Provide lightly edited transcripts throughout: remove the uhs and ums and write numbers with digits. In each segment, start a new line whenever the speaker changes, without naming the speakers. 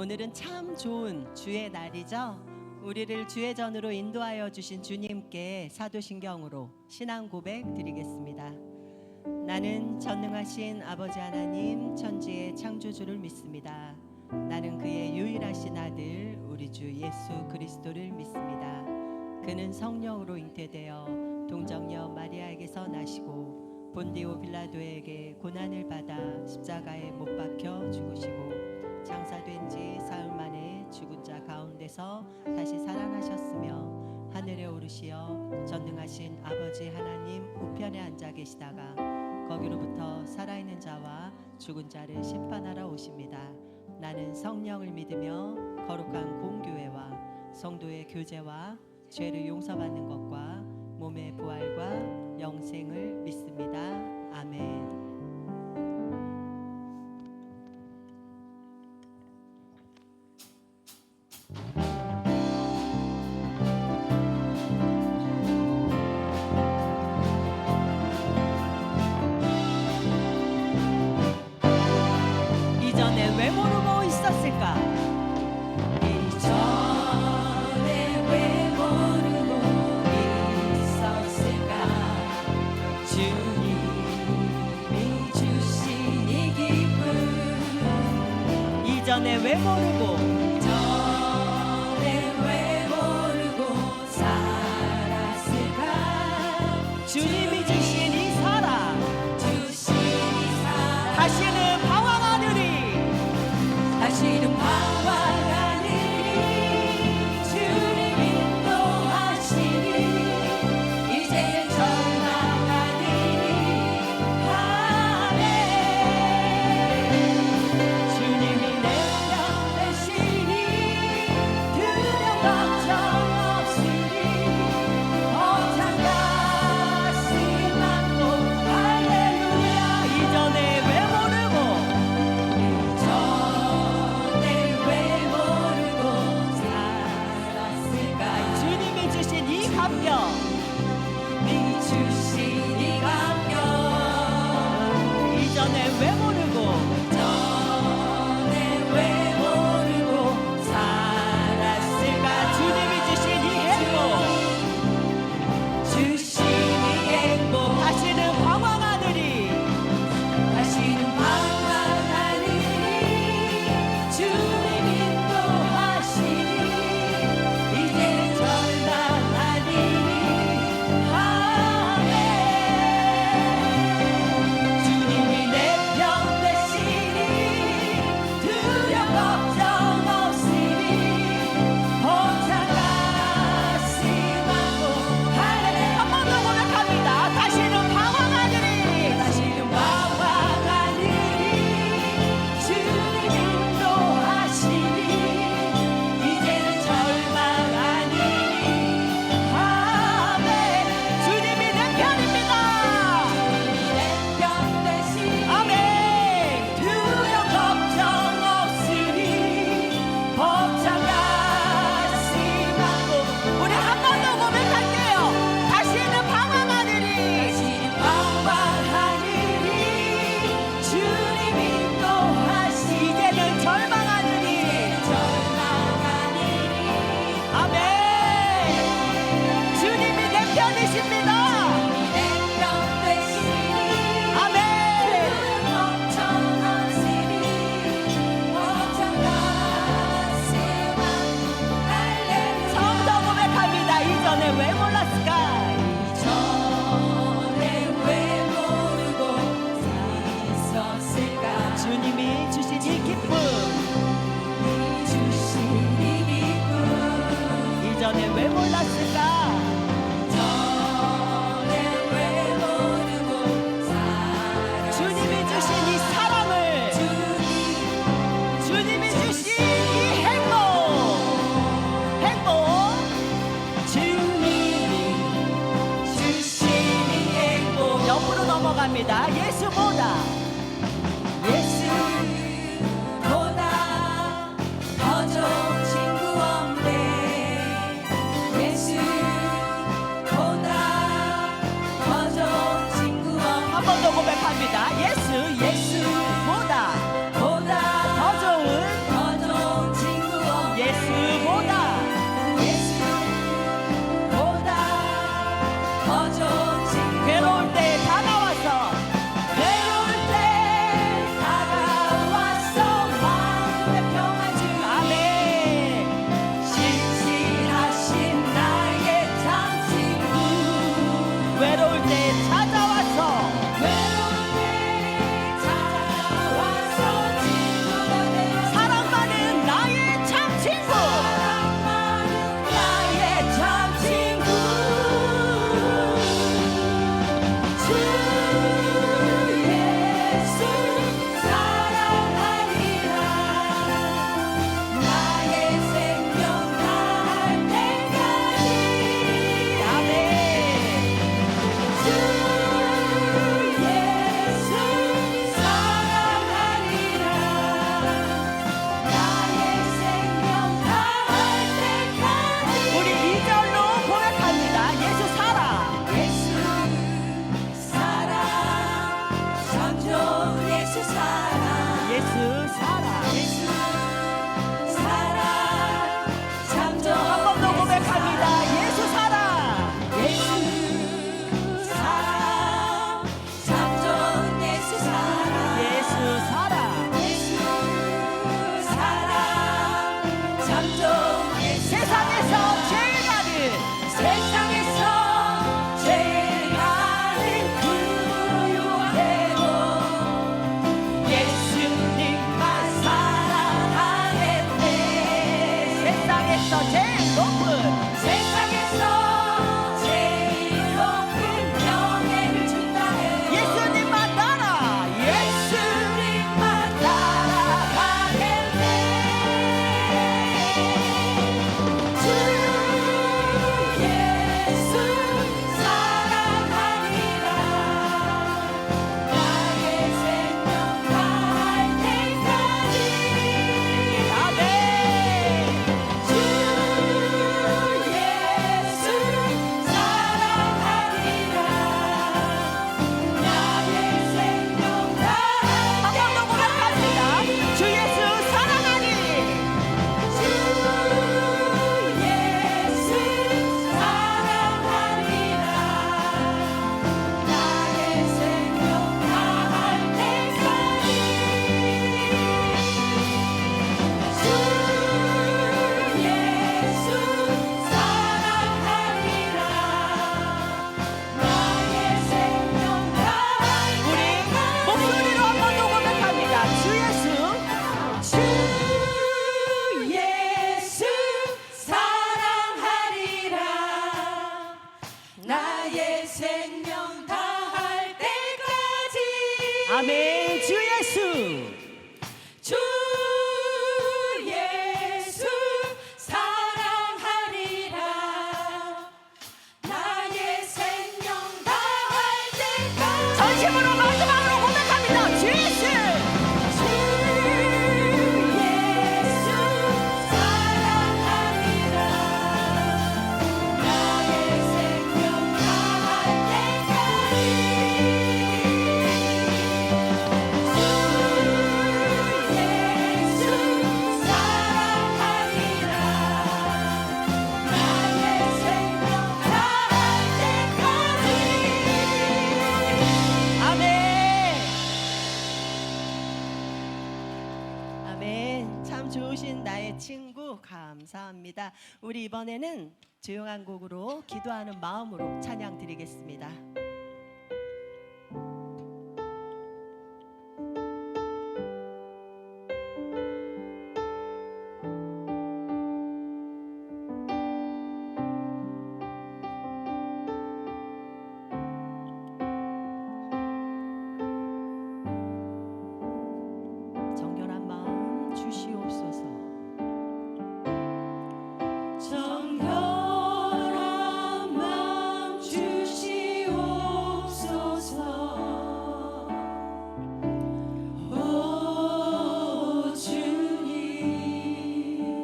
오늘은 참 좋은 주의 날이죠. 우리를 주의 전으로 인도하여 주신 주님께 사도신경으로 신앙 고백 드리겠습니다. 나는 전능하신 아버지 하나님 천지의 창조주를 믿습니다. 나는 그의 유일하신 아들 우리 주 예수 그리스도를 믿습니다. 그는 성령으로 잉태되어 동정녀 마리아에게서 나시고 본디오 빌라도에게 고난을 받아 십자가에 못 박혀 죽으시고 장사된 지 사흘 만에 죽은 자 가운데서 다시 살아나셨으며 하늘에 오르시어 전능하신 아버지 하나님 우편에 앉아 계시다가 거기로부터 살아있는 자와 죽은 자를 심판하러 오십니다. 나는 성령을 믿으며 거룩한 공교회와 성도의 교제와 죄를 용서받는 것과 몸의 부활과 영생을 믿습니다. 아멘. 이전에 왜 모르고 있었을까?
이전에 왜 모르고 있었을까? 주님이 주신 이 기쁨.
이전에 왜 모르고
전에 왜 모르고 살았을까?
주님이 주신 이 사랑
주신 이 사랑
다시는 방황하느니
다시는 방황하니 주님 인도하시니 이제는 전망하니 아멘. 주님이 내 편 되시니 두려움 걱정 없으니 벅찬 가슴 안고 할렐루야.
이전에 왜 모르고
전에 왜 모르고 살았을까?
주님이 주신 이 감격
네 주신 이 감격
이전에 왜 모르고
전에 왜 모르고 살았을까?
주님이 주신 이 행복
주신 이 행복
다시는 방황하느니
다시는 방황하니 주님 인도하시니 이제는 절망하니 아멘. 주님이 내 편 되시니 두려움 걱정 없으니 벅찬 가슴 안고 할렐루야.
한 번 더 고백합니다. 다시는 방황하느니
다시는 방황하니 주님 인도하시니 이제는 절망하니 아멘.
주님이 내 편입니다.
내 편 되시니
아멘.
두려움 걱정 없으니 벅찬 가슴 안고
우리 한 번 더 고백할게요. 다시는 방황하느니
다시는 방황하니 주님 인도하시니
이제는 절망하느니
절망하니
아멘. 주님이 내 편이십니다.
내 편 되시니
아멘.
걱정 없으니 벅찬 가슴 안고 할렐루야.
처음부터 고백합니다. 이전에 왜 몰랐을까?
전에 왜 모르고 있었을까?
주님이 주신 이 기쁨
주신 이 기쁨
이전에 왜 몰랐을까?
전에 왜 모르고 살았을까?
주님이 주신 이 사랑을 주님이 주신 이 행복
주님이 주신 이 행복
옆으로 넘어갑니다. 예수보다
예수보다 더 좋은 친구 없네. 예수
제일 높은
세상에서 제일 높은 명예를 준다 해
예수님만 따라
예수님만 따라가겠네 주 예수 사랑하리라 나의 생명 다할 때까지
아멘.
주 예수 사랑하리라 나의 생명 다할
한 번 더 고백합니다. 주 예수 사랑하니
주 예수 사랑하리라 나의 생명 다할 때까지 주 예수 사랑하리라 나의 생명 다할
우리 목소리로 한 번 더 고백합니다. 주 예수
주 예수 사랑하리라 나의 생명 다할 때까지
아멘. 주 예수
주 예수 사랑하리라 나의 생명 다할 때까지
전심으로 마지막으로 고백합니다. 주 예수
주 예수 사랑하리라 나의 생명 다할 때까지 주 예수 사랑하리라 나의 생명 다할 때까지
아멘. 아멘. 참 좋으신 나의 친구 감사합니다. 우리 이번에는 조용한 곡으로 기도하는 마음으로 찬양 드리겠습니다. 정결한 마음 주시옵소서.
정결한 마음 주시옵소서 오 주님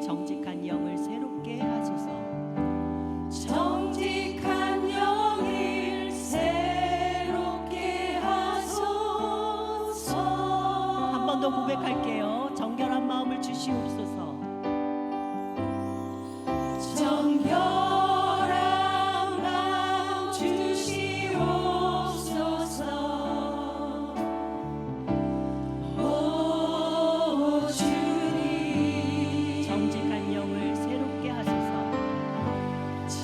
정직한 영을 새롭게 하소서.
정직한 영을 새롭게 하소서
한 번 더 고백할게요. 정결한 마음을 주시옵소서.
정결한 마음 주시옵소서 오 주님
정직한 영을 새롭게 하소서.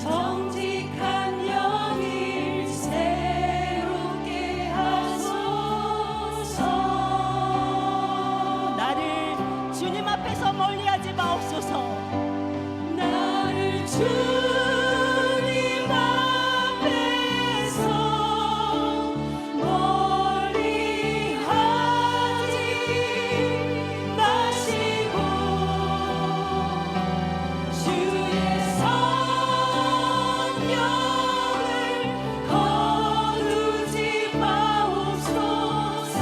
정직한 영을 새롭게 하소서
나를 주님 앞에서 멀리하지 마옵소서.
나를 주님 앞에서 멀리 하지 마시고 주의 성령을 거두지 마옵소서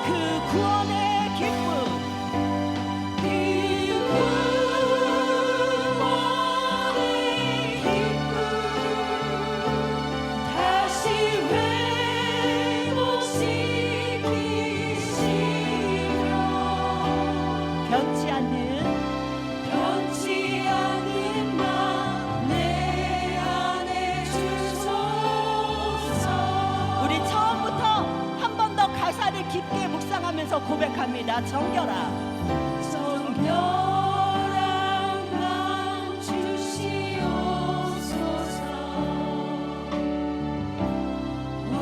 그 구원의 기쁨
그 구원의 기쁨 다시 회복시키시며
변치 않는
변치 않는 맘 내 안에 주소서
우리 처음부터 한 번 더 가사를 깊게 묵상하면서 고백합니다. 정결아
정결한 마음 주시옵소서 오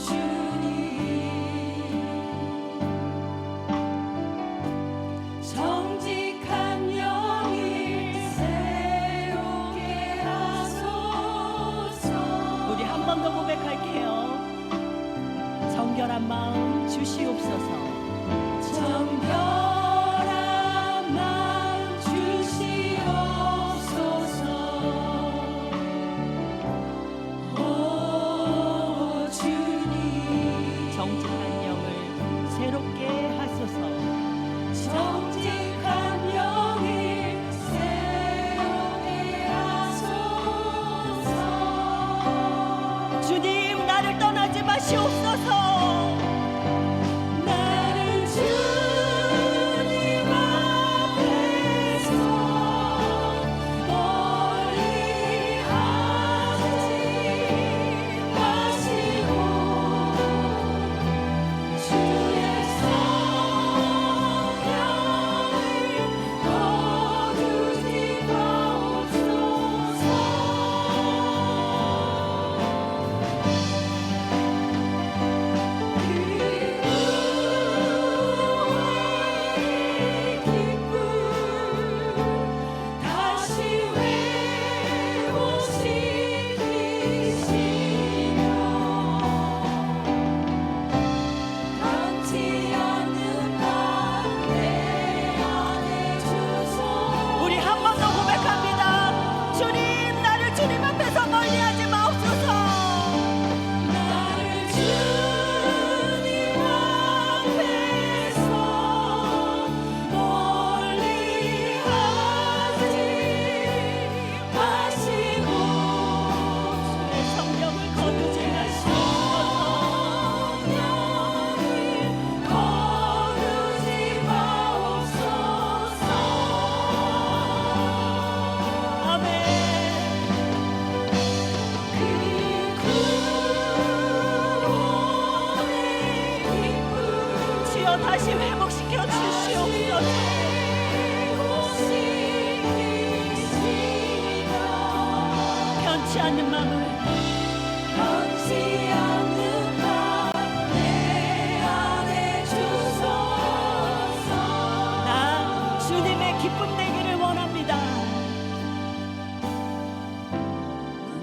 주님
새롭게 하소서.
정직한 영이 새롭게 하소서.
주님 나를 떠나지 마시옵소서.
나를 주님 앞에서 멀리 하지 마시고 주의 성령을 거두지 마옵소서.
우리 한 번 더 고백합니다. 주님 나를 주님 앞에서 멀리하지 마옵소서.
나를 주님 앞에서 멀리 하지 마시고
주의 성령을 거두지 마시옵소서.
거두지 마옵소서.
아멘.
그 구원의 기쁨
주여 다시 회복시켜 주시옵소서. 변치 않는 마음을
변치 않는 맘내 안에 주소서.
나 주님의 기쁨 되기를 원합니다.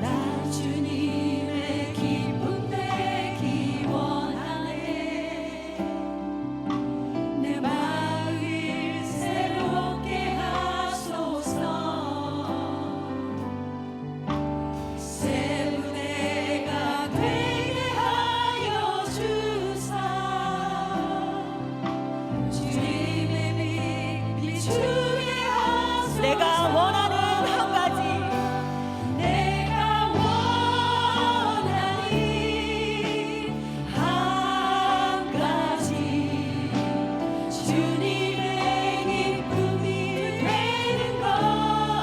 나 주님의 기쁨 되기 원하네. 내 마음을 새롭게 하소서. 새 무대가 되게 하여 주사. 주님의 빛 비추게 하소서.
내가 원하는 한 가지
내가 원하는 한 가지 주님의 기쁨이 되는 것.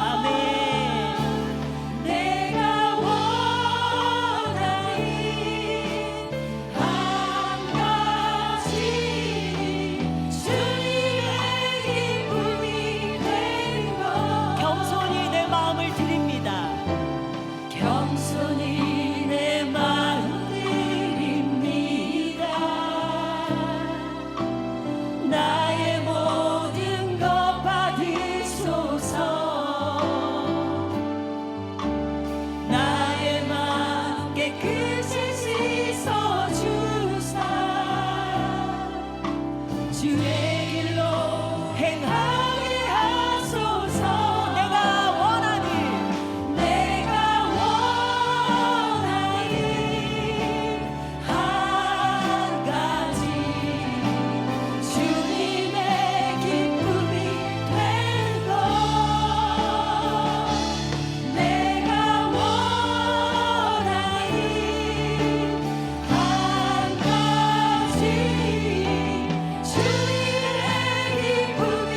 아멘.
내가 원하는 한 가지 주님의 기쁨이 되는 것.
겸손히 내 마음을 드립니다.
겸손히 내 마음 드립니다. 나의 모든 것 받으소서. 나의 마음 깨끗이 씻어주사. 주의 길로 행하게 하소서.
내가 원하는
내가 원하는 한 가지 주님의 기쁨이 되는 것. 내가 원하는 한 가지 주님의 기쁨이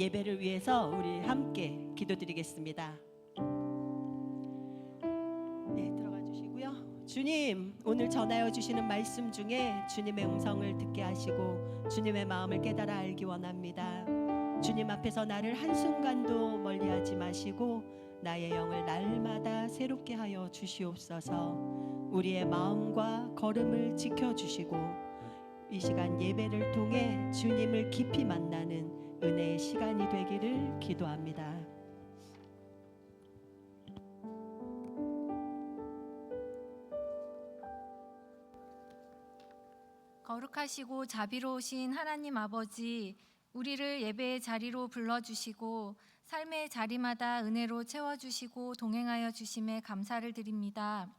예배를 위해서 우리 함께 기도드리겠습니다. 네, 들어가 주시고요. 주님, 오늘 전하여 주시는 말씀 중에 주님의 음성을 듣게 하시고 주님의 마음을 깨달아 알기 원합니다. 주님 앞에서 나를 한순간도 멀리하지 마시고 나의 영을 날마다 새롭게 하여 주시옵소서. 우리의 마음과 걸음을 지켜주시고 이 시간 예배를 통해 주님을 깊이 만나는 은혜의 시간이 되기를 기도합니다.
거룩하시고 자비로우신 하나님 아버지, 우리를 예배의 자리로 불러주시고 삶의 자리마다 은혜로 채워주시고 동행하여 주심에 감사를 드립니다.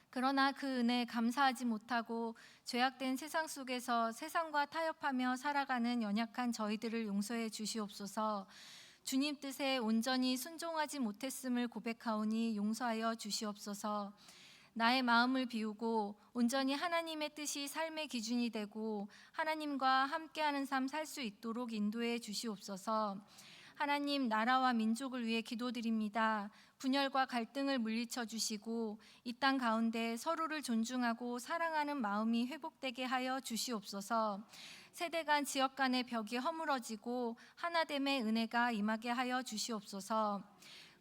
그러나 그 은혜에 감사하지 못하고 죄악된 세상 속에서 세상과 타협하며 살아가는 연약한 저희들을 용서해 주시옵소서. 주님 뜻에 온전히 순종하지 못했음을 고백하오니 용서하여 주시옵소서. 나의 마음을 비우고 온전히 하나님의 뜻이 삶의 기준이 되고 하나님과 함께하는 삶 살 수 있도록 인도해 주시옵소서. 하나님, 나라와 민족을 위해 기도드립니다. 분열과 갈등을 물리쳐 주시고 이 땅 가운데 서로를 존중하고 사랑하는 마음이 회복되게 하여 주시옵소서. 세대 간 지역 간의 벽이 허물어지고 하나됨의 은혜가 임하게 하여 주시옵소서.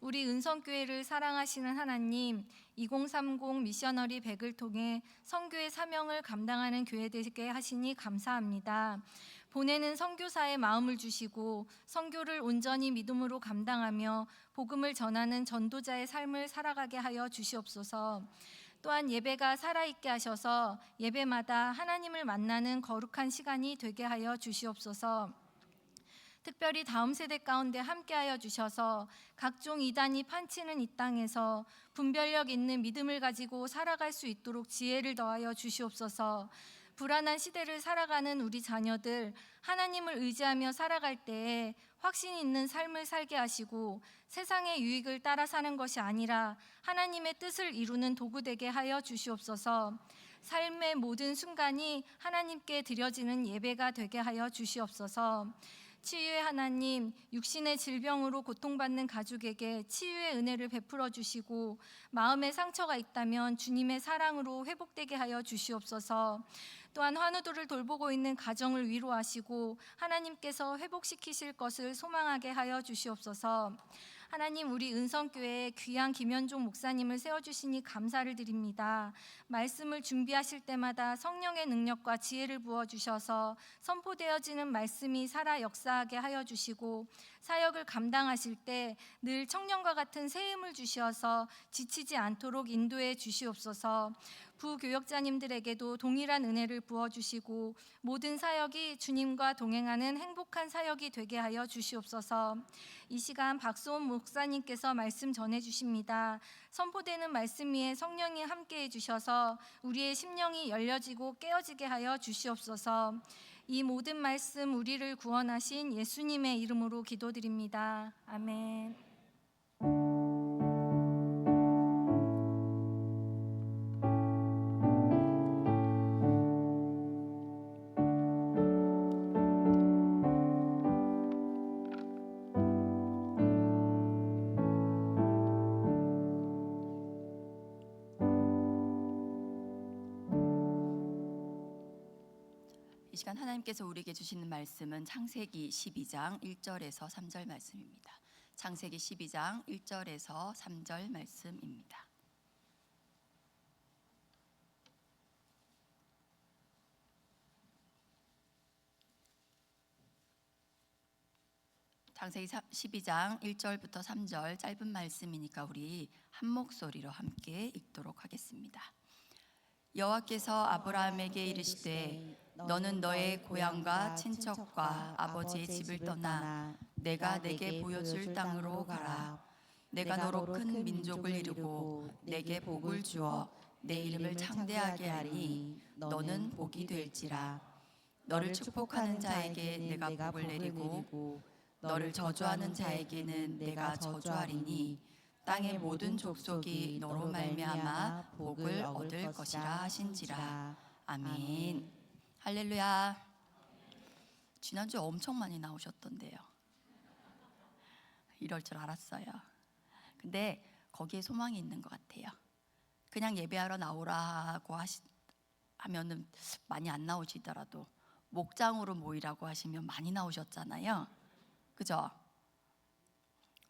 우리 은성교회를 사랑하시는 하나님, 2030 미셔너리 100을 통해 선교의 사명을 감당하는 교회 되게 하시니 감사합니다. 보내는 선교사의 마음을 주시고 선교를 온전히 믿음으로 감당하며 복음을 전하는 전도자의 삶을 살아가게 하여 주시옵소서. 또한 예배가 살아있게 하셔서 예배마다 하나님을 만나는 거룩한 시간이 되게 하여 주시옵소서. 특별히 다음 세대 가운데 함께하여 주셔서 각종 이단이 판치는 이 땅에서 분별력 있는 믿음을 가지고 살아갈 수 있도록 지혜를 더하여 주시옵소서. 불안한 시대를 살아가는 우리 자녀들, 하나님을 의지하며 살아갈 때에 확신 있는 삶을 살게 하시고 세상의 유익을 따라 사는 것이 아니라 하나님의 뜻을 이루는 도구 되게 하여 주시옵소서. 삶의 모든 순간이 하나님께 드려지는 예배가 되게 하여 주시옵소서. 치유의 하나님, 육신의 질병으로 고통받는 가족에게 치유의 은혜를 베풀어 주시고 마음에 상처가 있다면 주님의 사랑으로 회복되게 하여 주시옵소서. 또한 환우들을 돌보고 있는 가정을 위로하시고 하나님께서 회복시키실 것을 소망하게 하여 주시옵소서. 하나님, 우리 은성교회에 귀한 김현종 목사님을 세워주시니 감사를 드립니다. 말씀을 준비하실 때마다 성령의 능력과 지혜를 부어주셔서 선포되어지는 말씀이 살아 역사하게 하여 주시고 사역을 감당하실 때 늘 청년과 같은 새 힘을 주셔서 지치지 않도록 인도해 주시옵소서. 부교역자님들에게도 동일한 은혜를 부어주시고 모든 사역이 주님과 동행하는 행복한 사역이 되게 하여 주시옵소서. 이 시간 박수원 목사님께서 말씀 전해주십니다. 선포되는 말씀 위에 성령이 함께해 주셔서 우리의 심령이 열려지고 깨어지게 하여 주시옵소서. 이 모든 말씀 우리를 구원하신 예수님의 이름으로 기도드립니다. 아멘.
이 시간 하나님께서 우리에게 주시는 말씀은 창세기 12장 1절에서 3절 말씀입니다. 창세기 12장 1절에서 3절 말씀입니다. 창세기 12장 1절부터 3절 짧은 말씀이니까 우리 한 목소리로 함께 읽도록 하겠습니다. 여호와께서 아브라함에게 이르시되 너는 너의 고향과 친척과 아버지의 집을 떠나 내가 내게 보여줄 땅으로 가라. 내가 너로 큰 민족을 이루고 내게 복을 주어 내 이름을 창대하게 하니 너는 복이 될지라. 너를 축복하는 자에게 내가 복을 내리고 너를 저주하는 자에게는 내가 저주하리니 땅의 모든 족속이 너로 말미암아 복을 얻을 것이라 하신지라. 아멘. 할렐루야. 지난주에 엄청 많이 나오셨던데요. 이럴 줄 알았어요. 근데 거기에 소망이 있는 것 같아요. 그냥 예배하러 나오라고 하면은 많이 안 나오시더라도 목장으로 모이라고 하시면 많이 나오셨잖아요. 그죠?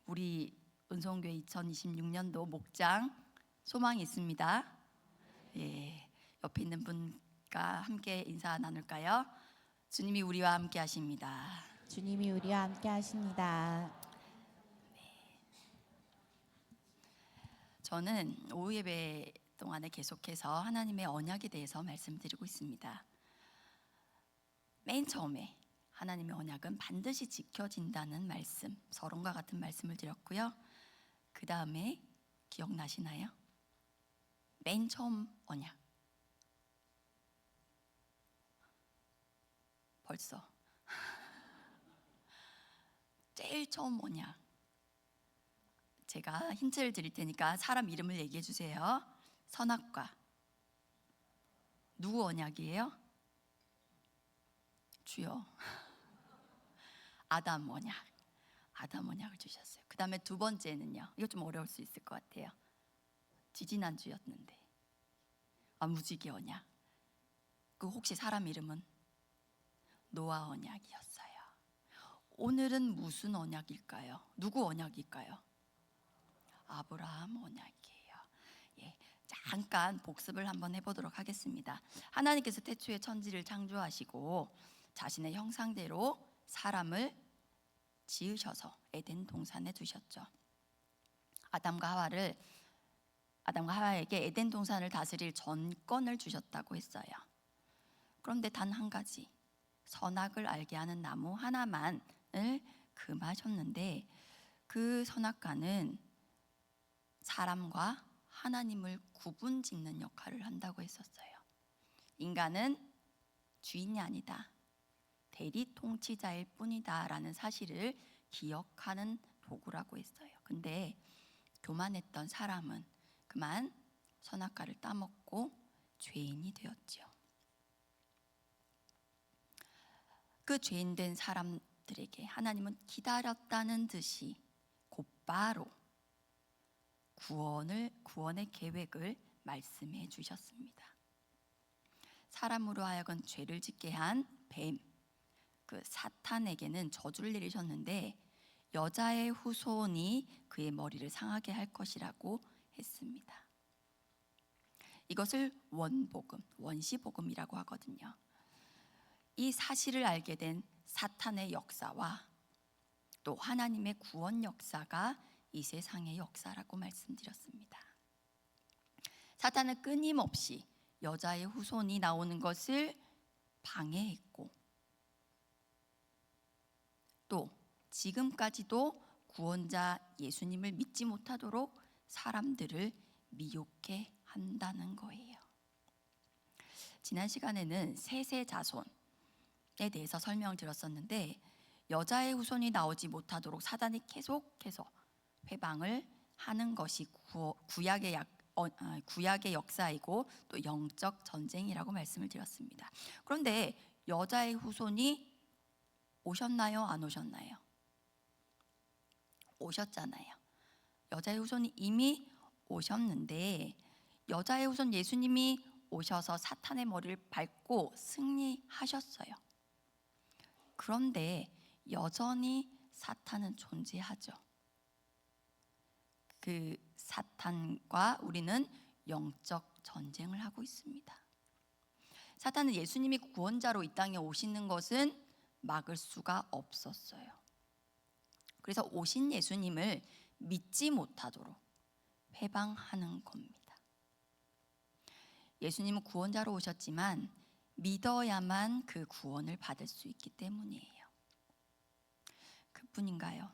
우리 은송교회 2026년도 목장 소망이 있습니다. 예, 옆에 있는 분과 함께 인사 나눌까요? 주님이 우리와 함께 하십니다.
주님이 우리와 함께 하십니다.
저는 오후 예배 동안에 계속해서 하나님의 언약에 대해서 말씀드리고 있습니다. 맨 처음에 하나님의 언약은 반드시 지켜진다는 말씀, 서론과 같은 말씀을 드렸고요. 그 다음에 기억나시나요? 맨 처음 언약. 벌써 제일 처음 언약. 제가 힌트를 드릴 테니까 사람 이름을 얘기해 주세요. 선악과. 누구 언약이에요? 주여. 아담 언약. 아담 언약을 주셨어요. 그 다음에 두 번째는요. 이거 좀 어려울 수 있을 것 같아요. 지지난주였는데. 무지개 언약. 그 혹시 사람 이름은? 노아 언약이었어요. 오늘은 무슨 언약일까요? 누구 언약일까요? 아브라함 언약이에요. 예, 잠깐 복습을 한번 해보도록 하겠습니다. 하나님께서 태초에 천지를 창조하시고 자신의 형상대로 사람을 지으셔서 에덴 동산에 두셨죠. 아담과 하와에게 에덴 동산을 다스릴 전권을 주셨다고 했어요. 그런데 단 한 가지, 선악을 알게 하는 나무 하나만을 금하셨는데 그 선악과는 사람과 하나님을 구분짓는 역할을 한다고 했었어요. 인간은 주인이 아니다, 대리 통치자일 뿐이다 라는 사실을 기억하는 도구라고 했어요. 근데 교만했던 사람은 그만 선악과를 따먹고 죄인이 되었죠. 그 죄인된 사람들에게 하나님은 기다렸다는 듯이 곧바로 구원의 계획을 말씀해 주셨습니다. 사람으로 하여금 죄를 짓게 한 뱀, 그 사탄에게는 저주를 내리셨는데 여자의 후손이 그의 머리를 상하게 할 것이라고 했습니다. 이것을 원복음, 원시복음이라고 하거든요. 이 사실을 알게 된 사탄의 역사와 또 하나님의 구원 역사가 이 세상의 역사라고 말씀드렸습니다. 사탄은 끊임없이 여자의 후손이 나오는 것을 방해했고 또 지금까지도 구원자 예수님을 믿지 못하도록 사람들을 미혹해 한다는 거예요. 지난 시간에는 셋의 자손에 대해서 설명을 드렸었는데 여자의 후손이 나오지 못하도록 사단이 계속해서 회방을 하는 것이 구약의 역사이고 또 영적 전쟁이라고 말씀을 드렸습니다. 그런데 여자의 후손이 오셨나요? 안 오셨나요? 오셨잖아요. 여자의 후손이 이미 오셨는데 여자의 후손 예수님이 오셔서 사탄의 머리를 밟고 승리하셨어요. 그런데 여전히 사탄은 존재하죠. 그 사탄과 우리는 영적 전쟁을 하고 있습니다. 사탄은 예수님이 구원자로 이 땅에 오시는 것은 막을 수가 없었어요. 그래서 오신 예수님을 믿지 못하도록 회방하는 겁니다. 예수님은 구원자로 오셨지만 믿어야만 그 구원을 받을 수 있기 때문이에요. 그뿐인가요?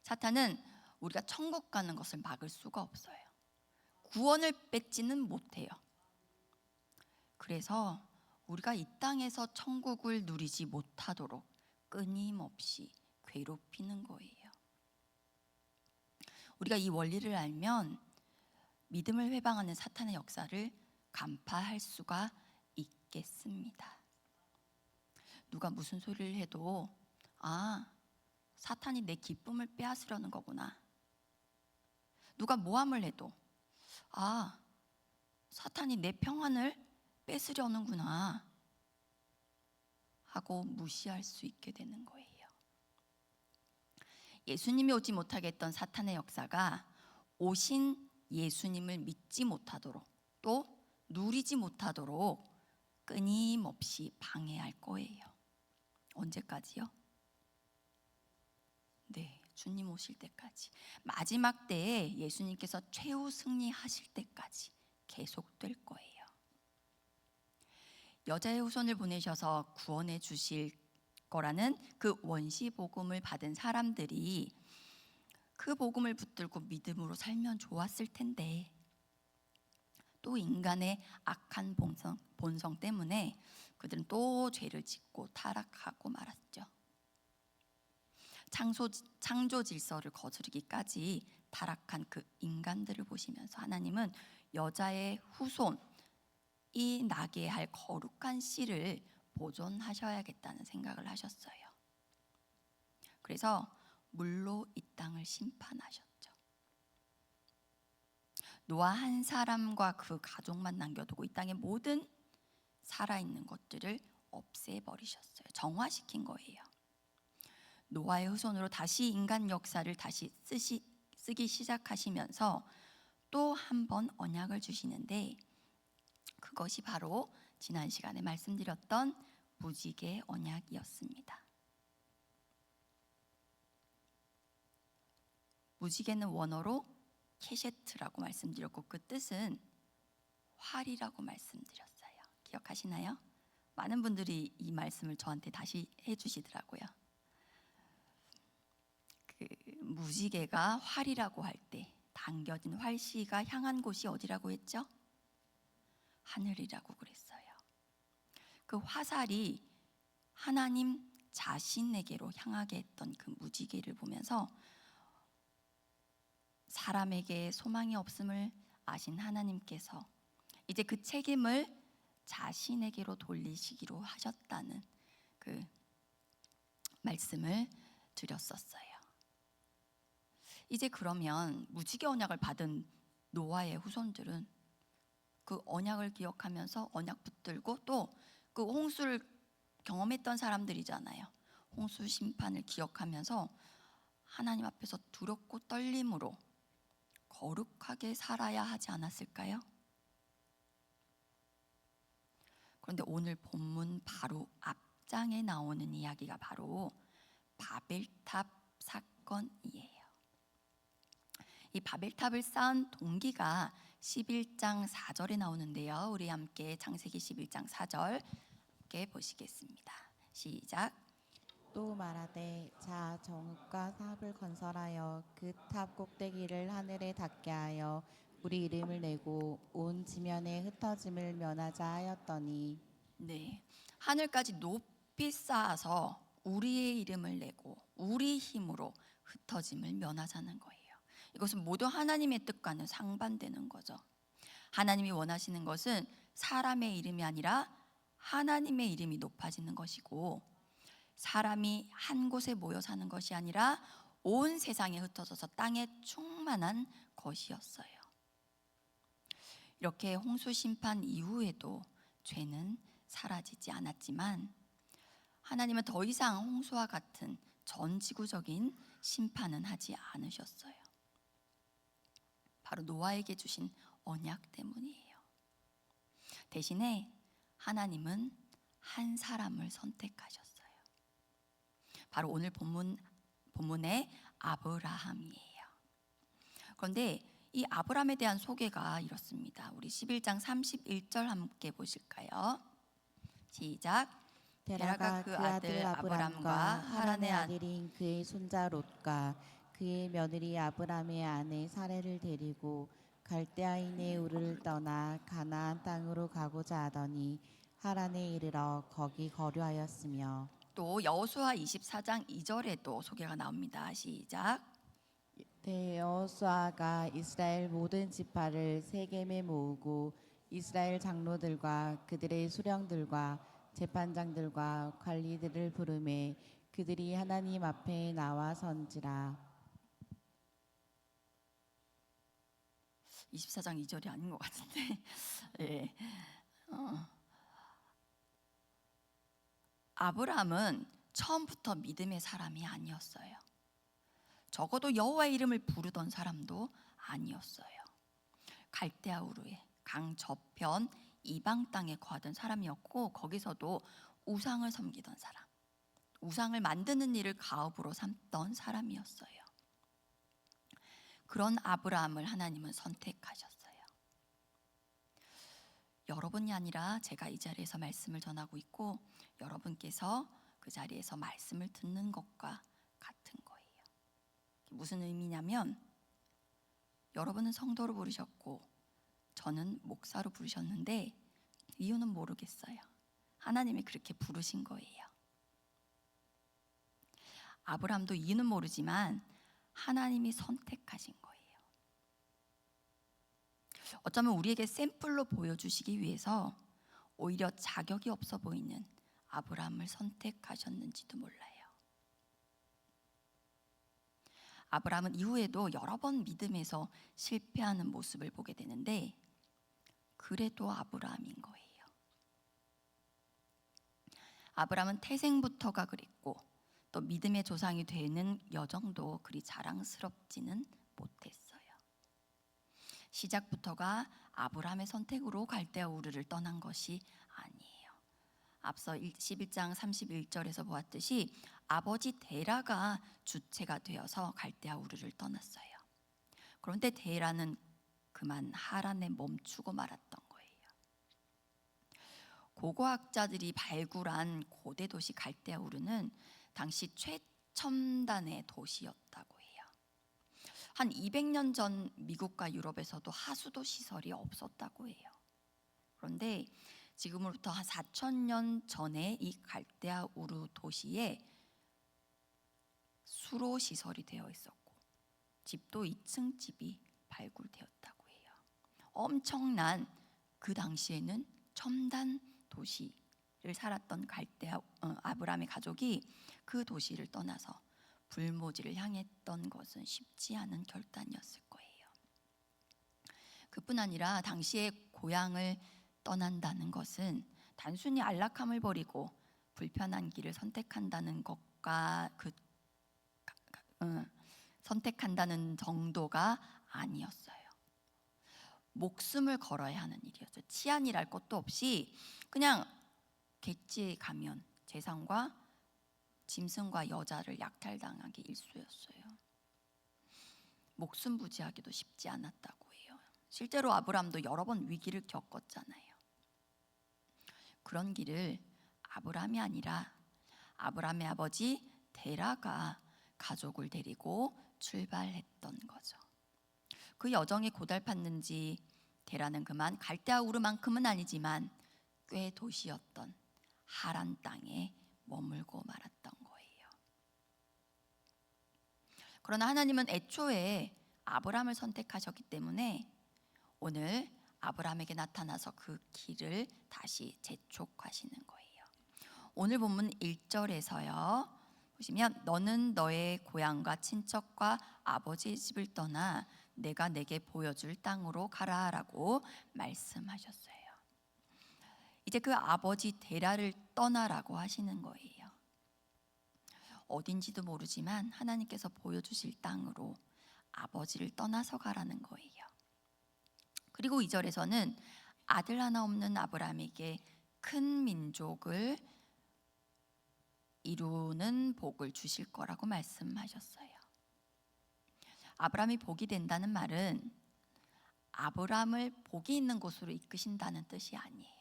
사탄은 우리가 천국 가는 것을 막을 수가 없어요. 구원을 뺏지는 못해요. 그래서 우리가 이 땅에서 천국을 누리지 못하도록 끊임없이 괴롭히는 거예요. 우리가 이 원리를 알면 믿음을 회방하는 사탄의 역사를 간파할 수가 있겠습니다. 누가 무슨 소리를 해도 사탄이 내 기쁨을 빼앗으려는 거구나. 누가 모함을 해도 사탄이 내 평안을 뺏으려는구나 하고 무시할 수 있게 되는 거예요. 예수님이 오지 못하게 했던 사탄의 역사가 오신 예수님을 믿지 못하도록 또 누리지 못하도록 끊임없이 방해할 거예요. 언제까지요? 네, 주님 오실 때까지. 마지막 때에 예수님께서 최후 승리하실 때까지 계속될 거예요. 여자의 후손을 보내셔서 구원해 주실 거라는 그 원시 복음을 받은 사람들이 그 복음을 붙들고 믿음으로 살면 좋았을 텐데 또 인간의 악한 본성 때문에 그들은 또 죄를 짓고 타락하고 말았죠. 창조 질서를 거스르기까지 타락한 그 인간들을 보시면서 하나님은 여자의 후손이 나게 할 거룩한 씨를 보존하셔야겠다는 생각을 하셨어요. 그래서 물로 이 땅을 심판하셨죠. 노아 한 사람과 그 가족만 남겨두고 이 땅의 모든 살아있는 것들을 없애버리셨어요. 정화시킨 거예요. 노아의 후손으로 다시 인간 역사를 다시 쓰기 시작하시면서 또 한 번 언약을 주시는데 그것이 바로 지난 시간에 말씀드렸던 무지개 언약이었습니다. 무지개는 원어로 케셰트라고 말씀드렸고 그 뜻은 활이라고 말씀드렸어요. 기억하시나요? 많은 분들이 이 말씀을 저한테 다시 해주시더라고요. 그 무지개가 활이라고 할 때 당겨진 활씨가 향한 곳이 어디라고 했죠? 하늘이라고 그랬어요. 그 화살이 하나님 자신에게로 향하게 했던 그 무지개를 보면서 사람에게 소망이 없음을 아신 하나님께서 이제 그 책임을 자신에게로 돌리시기로 하셨다는 그 말씀을 드렸었어요. 이제 그러면 무지개 언약을 받은 노아의 후손들은 그 언약을 기억하면서 언약 붙들고 또 그 홍수를 경험했던 사람들이잖아요. 홍수 심판을 기억하면서 하나님 앞에서 두렵고 떨림으로 거룩하게 살아야 하지 않았을까요? 그런데 오늘 본문 바로 앞장에 나오는 이야기가 바로 바벨탑 사건이에요. 이 바벨탑을 쌓은 동기가 11장 4절에 나오는데요. 우리 함께 창세기 11장 4절 함께 보시겠습니다. 시작.
또 말하되 자 정읍과 삽을 건설하여 그 탑 꼭대기를 하늘에 닿게 하여 우리 이름을 내고 온 지면에 흩어짐을 면하자 하였더니
네, 하늘까지 높이 쌓아서 우리의 이름을 내고 우리 힘으로 흩어짐을 면하자는 거예요. 이것은 모두 하나님의 뜻과는 상반되는 거죠. 하나님이 원하시는 것은 사람의 이름이 아니라 하나님의 이름이 높아지는 것이고 사람이 한 곳에 모여 사는 것이 아니라 온 세상에 흩어져서 땅에 충만한 것이었어요. 이렇게 홍수 심판 이후에도 죄는 사라지지 않았지만 하나님은 더 이상 홍수와 같은 전지구적인 심판은 하지 않으셨어요. 바로 노아에게 주신 언약 때문이에요. 대신에 하나님은 한 사람을 선택하셨어요. 바로 오늘 본문의 아브라함이에요. 그런데 이 아브라함에 대한 소개가 이렇습니다. 우리 11장 31절 함께 보실까요? 시작.
데라가 그 아들 아브람과 하란의 아들인 그의 손자 롯과 그의 며느리 아브람의 아내 사레를 데리고 갈대아인의 우르를 떠나 가나안 땅으로 가고자 하더니 하란에 이르러 거기 거류하였으며
또 여호수아 24장 2절에도 소개가 나옵니다. 시작.
여호수아가 이스라엘 모든 지파를 세겜에 모으고 이스라엘 장로들과 그들의 수령들과 재판장들과 관리들을 부르매 그들이 하나님 앞에 나와 선지라.
24장 2절이 아닌 것 같은데. 예. 아브라함은 처음부터 믿음의 사람이 아니었어요. 적어도 여호와의 이름을 부르던 사람도 아니었어요. 갈대아 우르의 강 저편 이방 땅에 거하던 사람이었고, 거기서도 우상을 섬기던 사람, 우상을 만드는 일을 가업으로 삼던 사람이었어요. 그런 아브라함을 하나님은 선택하셨어요. 여러분이 아니라 제가 이 자리에서 말씀을 전하고 있고, 여러분께서 그 자리에서 말씀을 듣는 것과 같은 거예요. 무슨 의미냐면, 여러분은 성도로 부르셨고 저는 목사로 부르셨는데 이유는 모르겠어요. 하나님이 그렇게 부르신 거예요. 아브라함도 이유는 모르지만 하나님이 선택하신 거예요. 어쩌면 우리에게 샘플로 보여주시기 위해서 오히려 자격이 없어 보이는 아브라함을 선택하셨는지도 몰라요. 아브라함은 이후에도 여러 번 믿음에서 실패하는 모습을 보게 되는데, 그래도 아브라함인 거예요. 아브라함은 태생부터가 그랬고, 또 믿음의 조상이 되는 여정도 그리 자랑스럽지는 못했어요. 시작부터가 아브라함의 선택으로 갈대아 우르를 떠난 것이 아니에요. 앞서 11장 31절에서 보았듯이 아버지 데라가 주체가 되어서 갈대아 우르를 떠났어요. 그런데 데라는 그만 하란에 멈추고 말았던 거예요. 고고학자들이 발굴한 고대 도시 갈대아 우르는 당시 최첨단의 도시였다고 해요. 한 200년 전 미국과 유럽에서도 하수도 시설이 없었다고 해요. 그런데 지금으로부터 한 4,000년 전에 이 갈대아 우르 도시에 수로 시설이 되어 있었고, 집도 2층 집이 발굴되었다고 해요. 엄청난, 그 당시에는 첨단 도시를 살았던 아브라함의 가족이 그 도시를 떠나서 불모지를 향했던 것은 쉽지 않은 결단이었을 거예요. 그뿐 아니라 당시의 고향을 떠난다는 것은 단순히 안락함을 버리고 불편한 길을 선택한다는 것과 선택한다는 정도가 아니었어요. 목숨을 걸어야 하는 일이었죠. 치안이랄 것도 없이 그냥 객지에 가면 재산과 짐승과 여자를 약탈당하기 일쑤였어요. 목숨 부지하기도 쉽지 않았다고 해요. 실제로 아브라함도 여러 번 위기를 겪었잖아요. 그런 길을 아브라함이 아니라 아브라함의 아버지 데라가 가족을 데리고 출발했던 거죠. 그 여정이 고달팠는지 데라는 그만 갈대아 우르만큼은 아니지만 꽤 도시였던 하란 땅에 머물고 말았던 거예요. 그러나 하나님은 애초에 아브라함을 선택하셨기 때문에 오늘 아브라함에게 나타나서 그 길을 다시 재촉하시는 거예요. 오늘 본문 1절에서요. 보시면 너는 너의 고향과 친척과 아버지의 집을 떠나 내가 내게 보여줄 땅으로 가라라고 말씀하셨어요. 이제 그 아버지 데라를 떠나라고 하시는 거예요. 어딘지도 모르지만 하나님께서 보여주실 땅으로 아버지를 떠나서 가라는 거예요. 그리고 2절에서는 아들 하나 없는 아브라함에게 큰 민족을 이루는 복을 주실 거라고 말씀하셨어요. 아브라함이 복이 된다는 말은 아브라함을 복이 있는 곳으로 이끄신다는 뜻이 아니에요.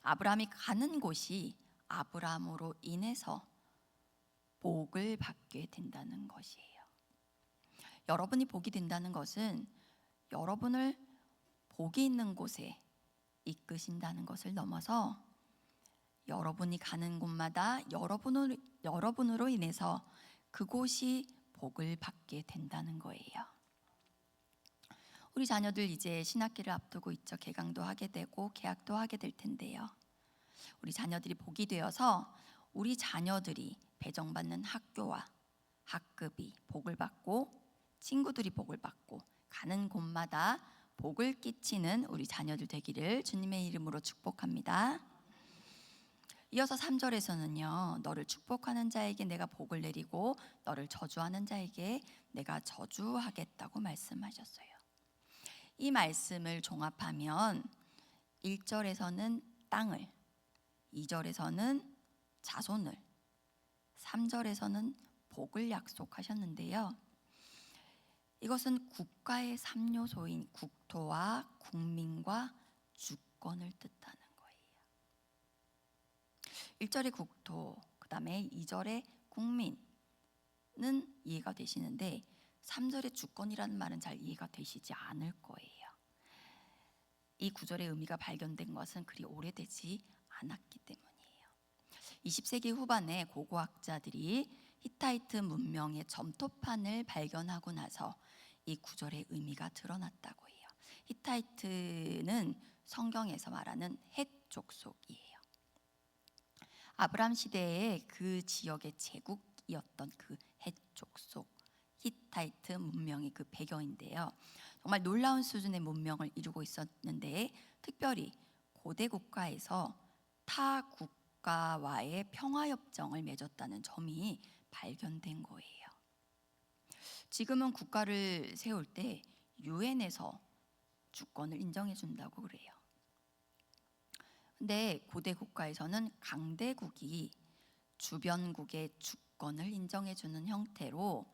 아브라함이 가는 곳이 아브라함으로 인해서 복을 받게 된다는 것이에요. 여러분이 복이 된다는 것은 여러분을 복이 있는 곳에 이끄신다는 것을 넘어서 여러분이 가는 곳마다 여러분으로 인해서 그곳이 복을 받게 된다는 거예요. 우리 자녀들 이제 신학기를 앞두고 있죠. 개강도 하게 되고 개학도 하게 될 텐데요. 우리 자녀들이 복이 되어서 우리 자녀들이 배정받는 학교와 학급이 복을 받고 친구들이 복을 받고 가는 곳마다 복을 끼치는 우리 자녀들 되기를 주님의 이름으로 축복합니다. 이어서 3절에서는요. 너를 축복하는 자에게 내가 복을 내리고 너를 저주하는 자에게 내가 저주하겠다고 말씀하셨어요. 이 말씀을 종합하면 1절에서는 땅을, 2절에서는 자손을, 3절에서는 복을 약속하셨는데요. 이것은 국가의 3요소인 국토와 국민과 주권을 뜻하는 거예요. 1절의 국토, 그 다음에 2절의 국민은 이해가 되시는데 3절의 주권이라는 말은 잘 이해가 되시지 않을 거예요. 이 구절의 의미가 발견된 것은 그리 오래되지 않았기 때문이에요. 20세기 후반에 고고학자들이 히타이트 문명의 점토판을 발견하고 나서 이 구절의 의미가 드러났다고 해요. 히타이트는 성경에서 말하는 헷 족속이에요. 아브람 시대에 그 지역의 제국이었던 그 헷 족속, 히타이트 문명이 그 배경인데요. 정말 놀라운 수준의 문명을 이루고 있었는데 특별히 고대 국가에서 타 국가와의 평화협정을 맺었다는 점이 발견된 거예요. 지금은 국가를 세울 때 유엔에서 주권을 인정해 준다고 그래요. 근데 고대 국가에서는 강대국이 주변국의 주권을 인정해 주는 형태로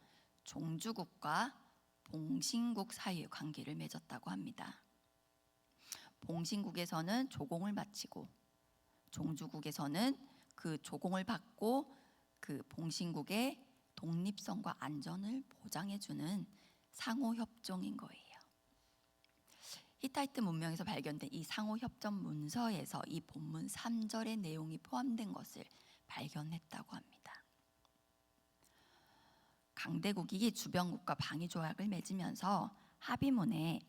종주국과 봉신국 사이의 관계를 맺었다고 합니다. 봉신국에서는 조공을 마치고 종주국에서는 그 조공을 받고 그 봉신국의 독립성과 안전을 보장해주는 상호협정인 거예요. 히타이트 문명에서 발견된 이 상호협정 문서에서 이 본문 3절의 내용이 포함된 것을 발견했다고 합니다. 강대국이 주변국과 방위조약을 맺으면서 합의문에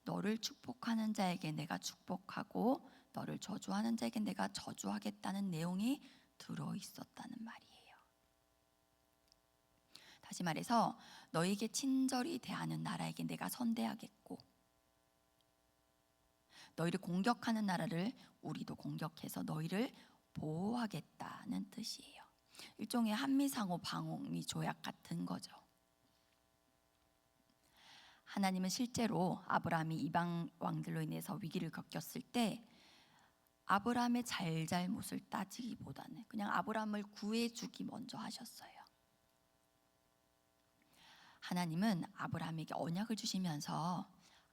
너를 축복하는 자에게 내가 축복하고 너를 저주하는 자에게 내가 저주하겠다는 내용이 들어있었다는 말이에요. 다시 말해서 너에게 친절히 대하는 나라에게 내가 선대하겠고 너희를 공격하는 나라를 우리도 공격해서 너희를 보호하겠다는 뜻이에요. 일종의 한미상호 방위 조약 같은 거죠. 하나님은 실제로 아브라함이 이방 왕들로 인해서 위기를 겪었을 때 아브라함의 잘잘못을 따지기보다는 그냥 아브라함을 구해주기 먼저 하셨어요. 하나님은 아브라함에게 언약을 주시면서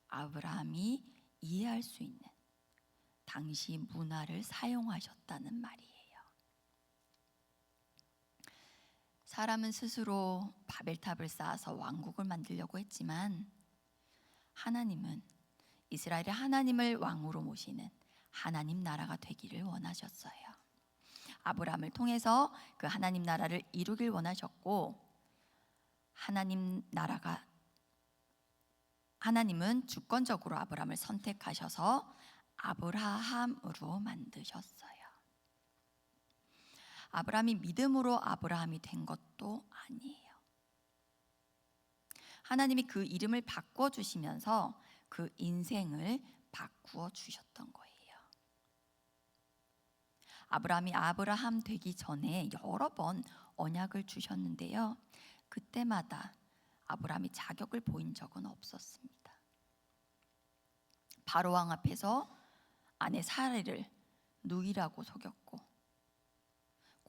아브라함이 이해할 수 있는 당시 문화를 사용하셨다는 말이에요. 사람은 스스로 바벨탑을 쌓아서 왕국을 만들려고 했지만 하나님은 이스라엘의 하나님을 왕으로 모시는 하나님 나라가 되기를 원하셨어요. 아브라함을 통해서 그 하나님 나라를 이루길 원하셨고 하나님은 주권적으로 아브라함을 선택하셔서 아브라함으로 만드셨어요. 아브라함이 믿음으로 아브라함이 된 것도 아니에요. 하나님이 그 이름을 바꿔주시면서 그 인생을 바꾸어 주셨던 거예요. 아브라함이 아브라함 되기 전에 여러 번 언약을 주셨는데요. 그때마다 아브라함이 자격을 보인 적은 없었습니다. 바로왕 앞에서 아내 사례를 누이라고 속였고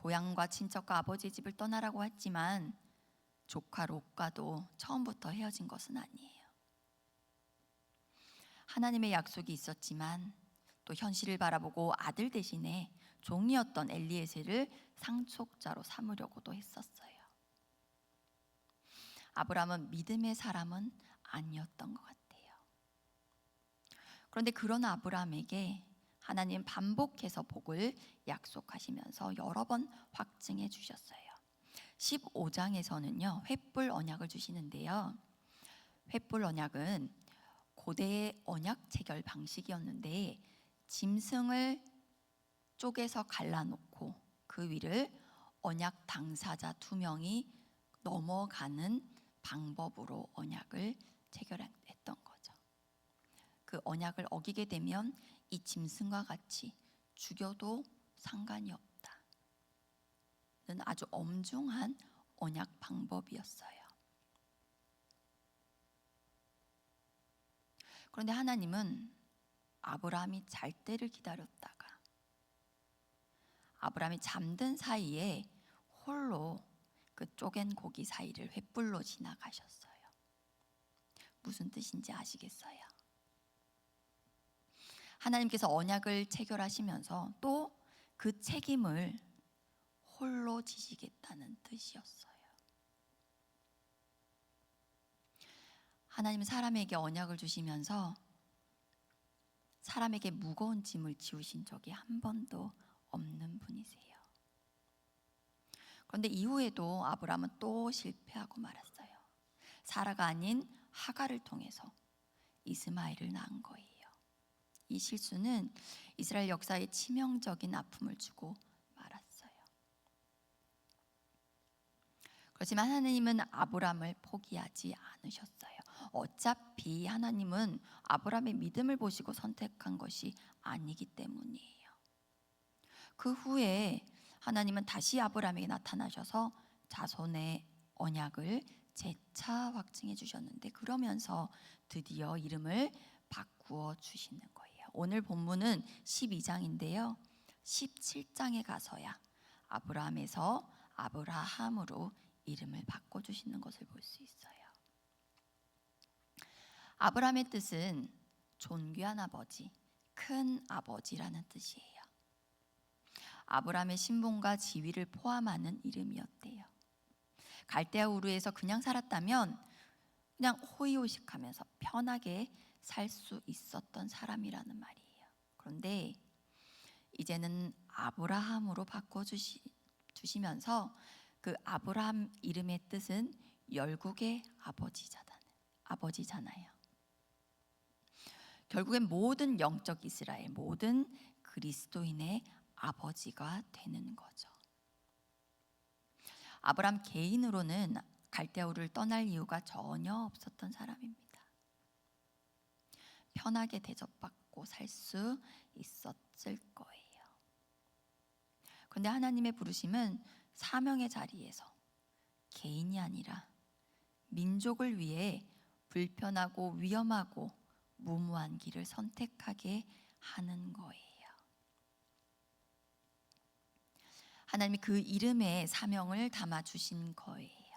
고향과 친척과 아버지의 집을 떠나라고 했지만 조카 롯과도 처음부터 헤어진 것은 아니에요. 하나님의 약속이 있었지만 또 현실을 바라보고 아들 대신에 종이었던 엘리에셀을 상속자로 삼으려고도 했었어요. 아브라함은 믿음의 사람은 아니었던 것 같아요. 그런데 그런 아브라함에게 하나님 반복해서 복을 약속하시면서 여러 번 확증해 주셨어요. 15장에서는요 횃불 언약을 주시는데요. 횃불 언약은 고대의 언약 체결 방식이었는데 짐승을 쪼개서 갈라놓고 그 위를 언약 당사자 2명이 넘어가는 방법으로 언약을 체결했던 거죠. 그 언약을 어기게 되면 이 짐승과 같이 죽여도 상관이 없다는 아주 엄중한 언약 방법이었어요. 그런데 하나님은 아브라함이 잘 때를 기다렸다가 아브라함이 잠든 사이에 홀로 그 쪼갠 고기 사이를 횃불로 지나가셨어요. 무슨 뜻인지 아시겠어요? 하나님께서 언약을 체결하시면서 또 그 책임을 홀로 지시겠다는 뜻이었어요. 하나님은 사람에게 언약을 주시면서 사람에게 무거운 짐을 지우신 적이 한 번도 없는 분이세요. 그런데 이후에도 아브라함은 또 실패하고 말았어요. 사라가 아닌 하갈을 통해서 이스마엘을 낳은 거예요. 이 실수는 이스라엘 역사에 치명적인 아픔을 주고 말았어요. 그렇지만 하나님은 아브라함을 포기하지 않으셨어요. 어차피 하나님은 아브라함의 믿음을 보시고 선택한 것이 아니기 때문이에요. 그 후에 하나님은 다시 아브라함에게 나타나셔서 자손의 언약을 재차 확증해 주셨는데, 그러면서 드디어 이름을 바꾸어 주시는 거예요. 오늘 본문은 12장인데요. 17장에 가서야 아브라함에서 아브라함으로 이름을 바꿔주시는 것을 볼 수 있어요. 아브라함의 뜻은 존귀한 아버지, 큰 아버지라는 뜻이에요. 아브라함의 신분과 지위를 포함하는 이름이었대요. 갈대아 우르에서 그냥 살았다면 그냥 호의호식하면서 편하게 살 수 있었던 사람이라는 말이에요. 그런데 이제는 아브라함으로 바꿔주시면서 그 아브라함 이름의 뜻은 열국의 아버지잖아요. 결국엔 모든 영적 이스라엘, 모든 그리스도인의 아버지가 되는 거죠. 아브라함 개인으로는 갈대아우를 떠날 이유가 전혀 없었던 사람입니다. 편하게 대접받고 살 수 있었을 거예요. 그런데 하나님의 부르심은 사명의 자리에서 개인이 아니라 민족을 위해 불편하고 위험하고 무모한 길을 선택하게 하는 거예요. 하나님이 그 이름에 사명을 담아주신 거예요.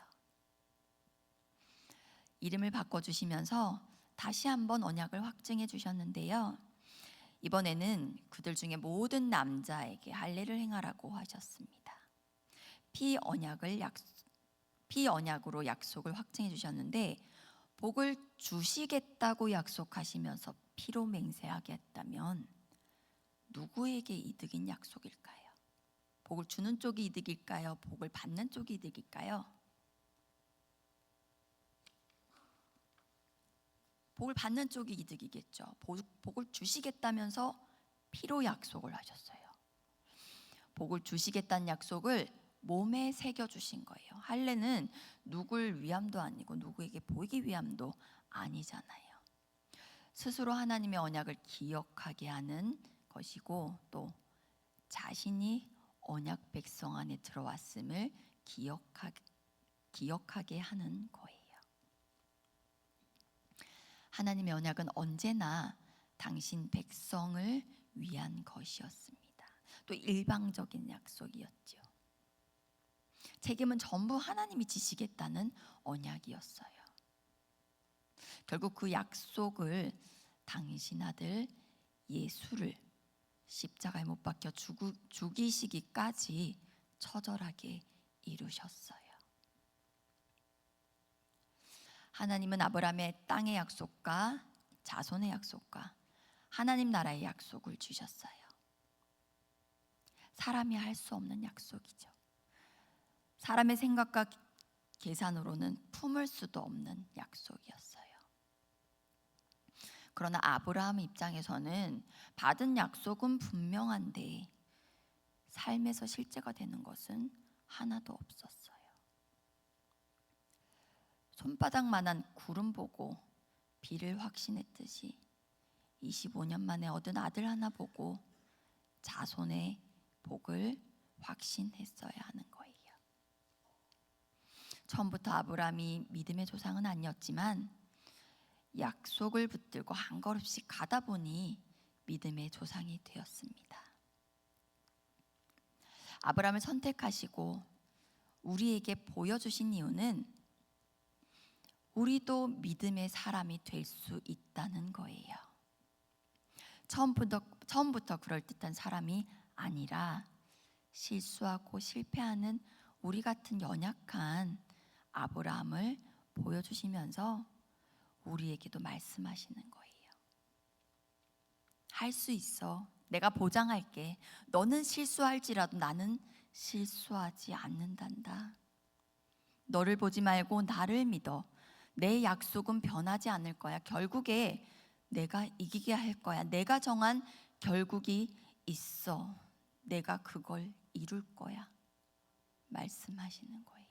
이름을 바꿔주시면서 다시 한번 언약을 확증해 주셨는데요. 이번에는 그들 중에 모든 남자에게 할례를 행하라고 하셨습니다. 피언약으로 약속을 확증해 주셨는데, 복을 주시겠다고 약속하시면서 피로 맹세하겠다면 누구에게 이득인 약속일까요? 복을 주는 쪽이 이득일까요? 복을 받는 쪽이 이득일까요? 복을 받는 쪽이 이득이겠죠. 복을 주시겠다면서 피로 약속을 하셨어요. 복을 주시겠다는 약속을 몸에 새겨주신 거예요. 할례는 누굴 위함도 아니고 누구에게 보이기 위함도 아니잖아요. 스스로 하나님의 언약을 기억하게 하는 것이고, 또 자신이 언약 백성 안에 들어왔음을 기억하게 하는 거예요. 하나님의 언약은 언제나 당신 백성을 위한 것이었습니다. 또 일방적인 약속이었죠. 책임은 전부 하나님이 지시겠다는 언약이었어요. 결국 그 약속을 당신 아들 예수를 십자가에 못 박혀 죽이시기까지 처절하게 이루셨어요. 하나님은 아브라함의 땅의 약속과 자손의 약속과 하나님 나라의 약속을 주셨어요. 사람이 할 수 없는 약속이죠. 사람의 생각과 계산으로는 품을 수도 없는 약속이었어요. 그러나 아브라함 입장에서는 받은 약속은 분명한데 삶에서 실제가 되는 것은 하나도 없었어요. 손바닥만한 구름 보고 비를 확신했듯이 25년 만에 얻은 아들 하나 보고 자손의 복을 확신했어야 하는 거예요. 처음부터 아브라함이 믿음의 조상은 아니었지만 약속을 붙들고 한 걸음씩 가다 보니 믿음의 조상이 되었습니다. 아브라함을 선택하시고 우리에게 보여주신 이유는 우리도 믿음의 사람이 될 수 있다는 거예요. 처음부터 그럴듯한 사람이 아니라 실수하고 실패하는 우리 같은 연약한 아브라함을 보여주시면서 우리에게도 말씀하시는 거예요. 할 수 있어. 내가 보장할게. 너는 실수할지라도 나는 실수하지 않는단다. 너를 보지 말고 나를 믿어. 내 약속은 변하지 않을 거야. 결국에 내가 이기게 할 거야. 내가 정한 결국이 있어. 내가 그걸 이룰 거야. 말씀하시는 거예요.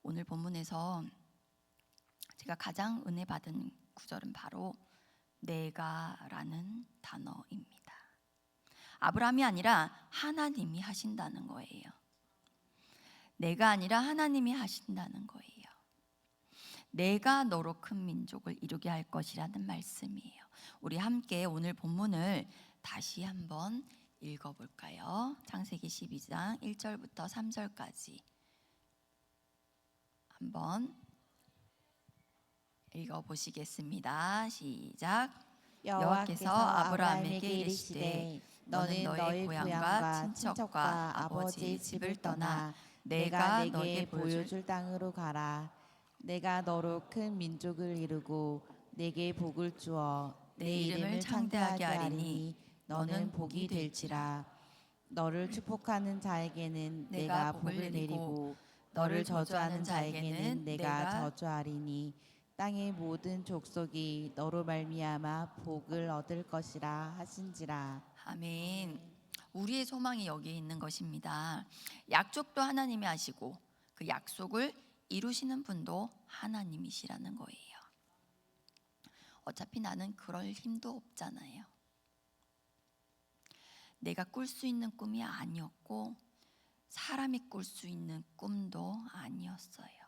오늘 본문에서 제가 가장 은혜 받은 구절은 바로 내가라는 단어입니다. 아브라함이 아니라 하나님이 하신다는 거예요. 내가 아니라 하나님이 하신다는 거예요. 내가 너로 큰 민족을 이루게 할 것이라는 말씀이에요. 우리 함께 오늘 본문을 다시 한번 읽어볼까요? 창세기 12장 1절부터 3절까지 한번 읽어보시겠습니다. 시작. 여호와께서 아브라함에게 이르시되 너는 너의 고향과 친척과 아버지의 집을 떠나 내가 너에게 보여줄
땅으로 가라. 내가 너로 큰 민족을 이루고 내게 복을 주어
내 이름을 창대하게 하리니
너는 복이 될지라. 너를 축복하는 자에게는 내가 복을 내리고 너를 저주하는 자에게는 내가 저주하리니 땅의 모든 족속이 너로 말미암아 복을 얻을 것이라 하신지라.
아멘. 우리의 소망이 여기에 있는 것입니다. 약속도 하나님이 하시고 그 약속을 이루시는 분도 하나님이시라는 거예요. 어차피 나는 그럴 힘도 없잖아요. 내가 꿀 수 있는 꿈이 아니었고 사람이 꿀 수 있는 꿈도 아니었어요.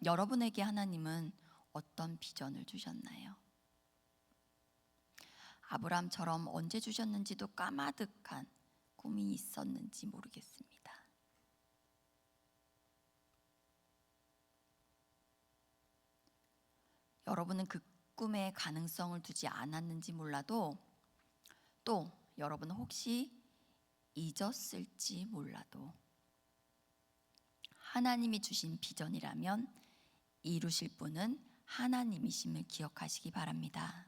여러분에게 하나님은 어떤 비전을 주셨나요? 아브라함처럼 언제 주셨는지도 까마득한 꿈이 있었는지 모르겠습니다. 여러분은 그 꿈에 가능성을 두지 않았는지 몰라도 또 여러분은 혹시 잊었을지 몰라도 하나님이 주신 비전이라면 이루실 분은 하나님이심을 기억하시기 바랍니다.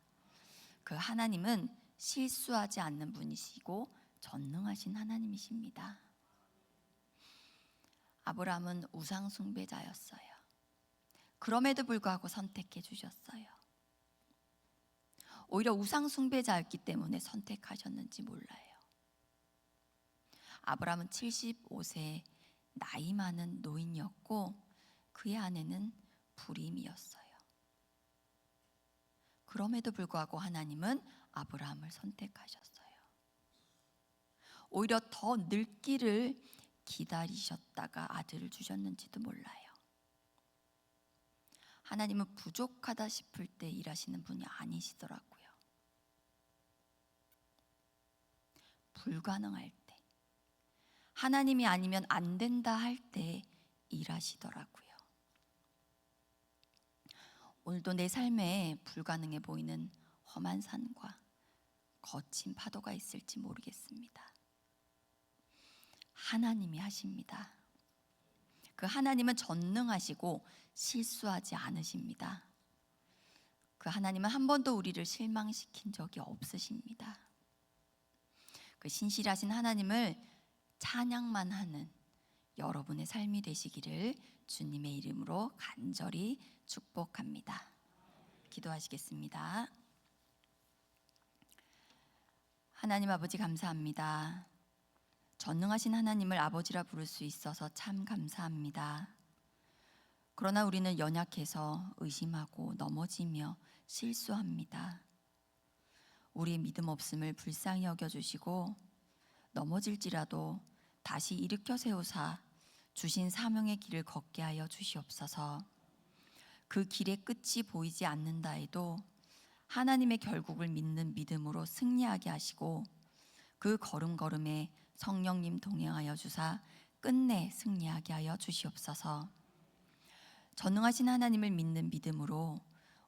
그 하나님은 실수하지 않는 분이시고 전능하신 하나님이십니다. 아브라함은 우상 숭배자였어요. 그럼에도 불구하고 선택해 주셨어요. 오히려 우상 숭배자였기 때문에 선택하셨는지 몰라요. 아브라함은 75세 나이 많은 노인이었고 그의 아내는 불임이었어요. 그럼에도 불구하고 하나님은 아브라함을 선택하셨어요. 오히려 더 늙기를 기다리셨다가 아들을 주셨는지도 몰라요. 하나님은 부족하다 싶을 때 일하시는 분이 아니시더라고요. 불가능할 때, 하나님이 아니면 안 된다 할 때 일하시더라고요. 오늘도 내 삶에 불가능해 보이는 험한 산과 거친 파도가 있을지 모르겠습니다. 하나님이 하십니다. 그 하나님은 전능하시고 실수하지 않으십니다. 그 하나님은 한 번도 우리를 실망시킨 적이 없으십니다. 그 신실하신 하나님을 찬양만 하는 여러분의 삶이 되시기를 주님의 이름으로 간절히 축복합니다. 기도하시겠습니다. 하나님 아버지 감사합니다. 전능하신 하나님을 아버지라 부를 수 있어서 참 감사합니다. 그러나 우리는 연약해서 의심하고 넘어지며 실수합니다. 우리의 믿음 없음을 불쌍히 여겨주시고 넘어질지라도 다시 일으켜 세우사 주신 사명의 길을 걷게 하여 주시옵소서. 그 길의 끝이 보이지 않는다 해도 하나님의 결국을 믿는 믿음으로 승리하게 하시고 그 걸음걸음에 성령님 동행하여 주사 끝내 승리하게 하여 주시옵소서. 전능하신 하나님을 믿는 믿음으로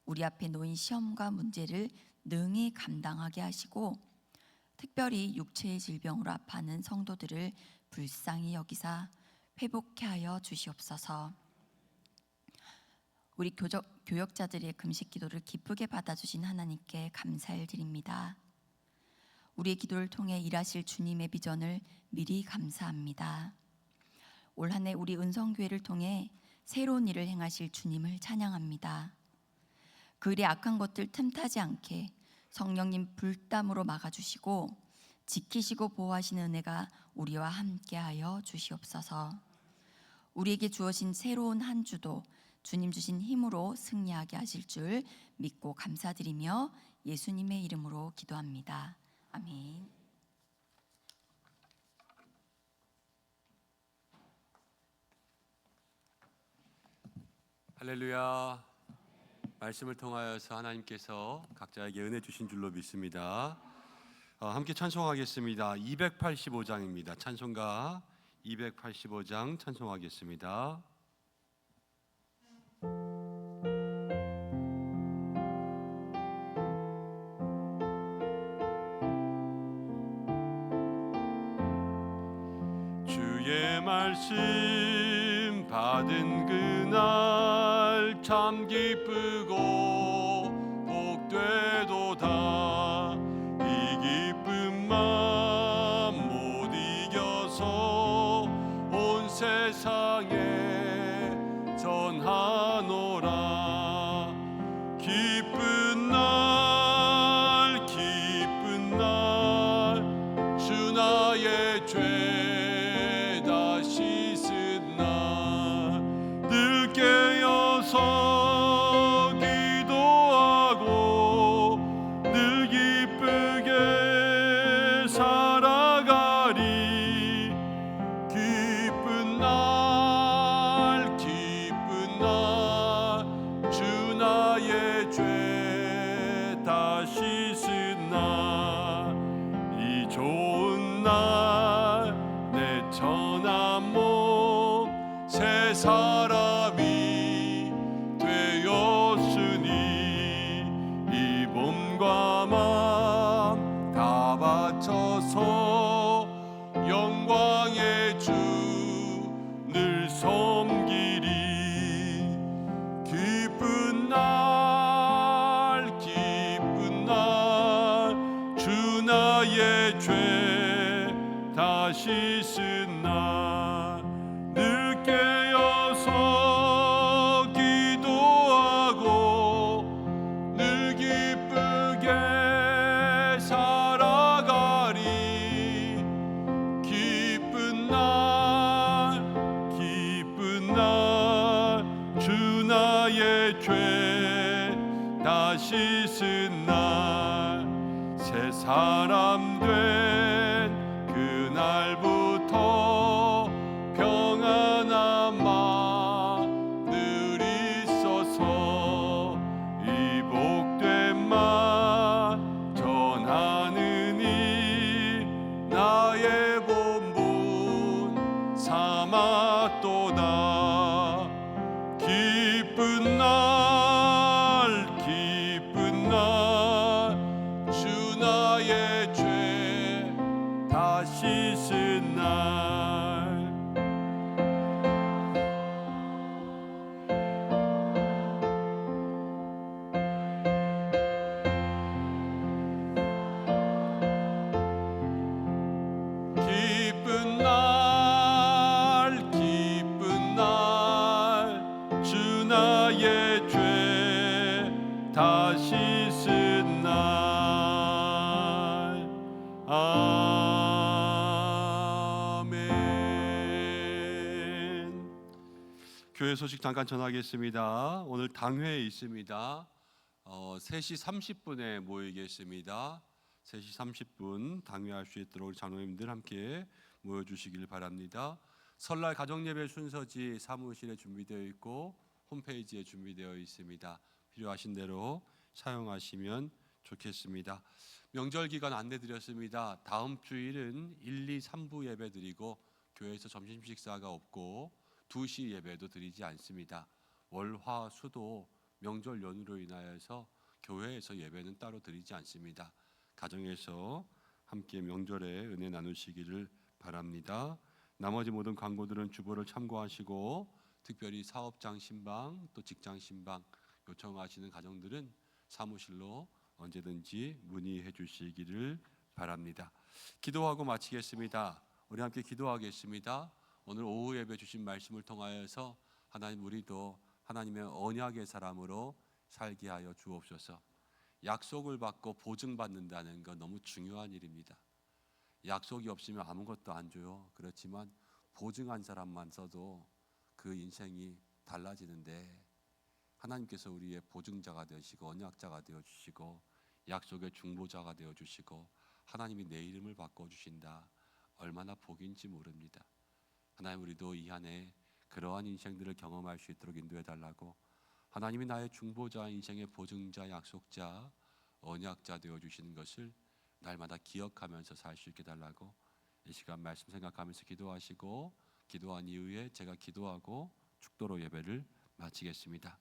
우리 앞에 놓인 시험과 문제를 능히 감당하게 하시고 특별히 육체의 질병으로 아파하는 성도들을 불쌍히 여기사 회복케 하여 주시옵소서. 우리 교역자들의 금식 기도를 기쁘게 받아주신 하나님께 감사를 드립니다. 우리의 기도를 통해 일하실 주님의 비전을 미리 감사합니다. 올 한 해 우리 은성교회를 통해 새로운 일을 행하실 주님을 찬양합니다. 그 일의 악한 것들 틈타지 않게 성령님 불담으로 막아주시고 지키시고 보호하시는 은혜가 우리와 함께하여 주시옵소서. 우리에게 주어진 새로운 한 주도 주님 주신 힘으로 승리하게 하실 줄 믿고 감사드리며 예수님의 이름으로 기도합니다. 아멘.
할렐루야. 말씀을 통하여서 하나님께서 각자에게 은혜 주신 줄로 믿습니다. 함께 찬송하겠습니다. 285장입니다. 찬송가 285장 찬송하겠습니다. 주의 말씀 받은 그날 참 기쁘고 복되도다. 이 기쁜 마음 못 이겨서 온 세상에 전하노라. 기쁜 날 기쁜 날 주 나의 죄 다 씻은 날 늘 깨어서 기도하고 늘 기쁘게 살아가리. 기쁜 날 기쁜 날 주 나의 죄 다 씻은 날 이 좋은 날 내 천한 몸 새 사람이 되었으니 이 몸과 마음 다 바쳐서 영광의 주 늘 섬기리. 기쁜 날 기쁜 날 주 나의 죄 다 씻은 날 늘 깨어서 기도하고 늘 기쁘게 살아가리. 기쁜 날 주 나의 죄 다 씻은 날 새 사람 된 그날부터 평안한 마음 늘 있어서 이 복된 말 전하느니 나의 본분 삼았도다. 기쁜 날 주 나의 죄 다 씻은 날 기쁜 날 주 나의 죄 다 씻은 날 교회 소식 잠깐 전하겠습니다. 오늘 당회에 있습니다. 3시 30분에 모이겠습니다. 3시 30분 당회할 수 있도록 우리 장로님들 함께 모여주시길 바랍니다. 설날 가정예배 순서지 사무실에 준비되어 있고 홈페이지에 준비되어 있습니다. 필요하신 대로 사용하시면 좋겠습니다. 명절 기간 안내 드렸습니다. 다음 주일은 1, 2, 3부 예배 드리고 교회에서 점심 식사가 없고 2시 예배도 드리지 않습니다. 월, 화, 수도 명절 연휴로 인하여서 교회에서 예배는 따로 드리지 않습니다. 가정에서 함께 명절에 은혜 나누시기를 바랍니다. 나머지 모든 광고들은 주보를 참고하시고 특별히 사업장 신방 또 직장 신방 요청하시는 가정들은 사무실로 언제든지 문의해 주시기를 바랍니다. 기도하고 마치겠습니다. 우리 함께 기도하겠습니다. 오늘 오후 예배 주신 말씀을 통하여서 하나님 우리도 하나님의 언약의 사람으로 살게 하여 주옵소서. 약속을 받고 보증받는다는 건 너무 중요한 일입니다. 약속이 없으면 아무것도 안 줘요. 그렇지만 보증한 사람만 써도 그 인생이 달라지는데 하나님께서 우리의 보증자가 되시고 언약자가 되어주시고 약속의 중보자가 되어주시고 하나님이 내 이름을 바꿔주신다. 얼마나 복인지 모릅니다. 하나님 우리도 이 한해 그러한 인생들을 경험할 수 있도록 인도해달라고 하나님이 나의 중보자, 인생의 보증자, 약속자, 언약자 되어주시는 것을 날마다 기억하면서 살 수 있게 달라고 이 시간 말씀 생각하면서 기도하시고 기도한 이후에 제가 기도하고 축도로 예배를 마치겠습니다.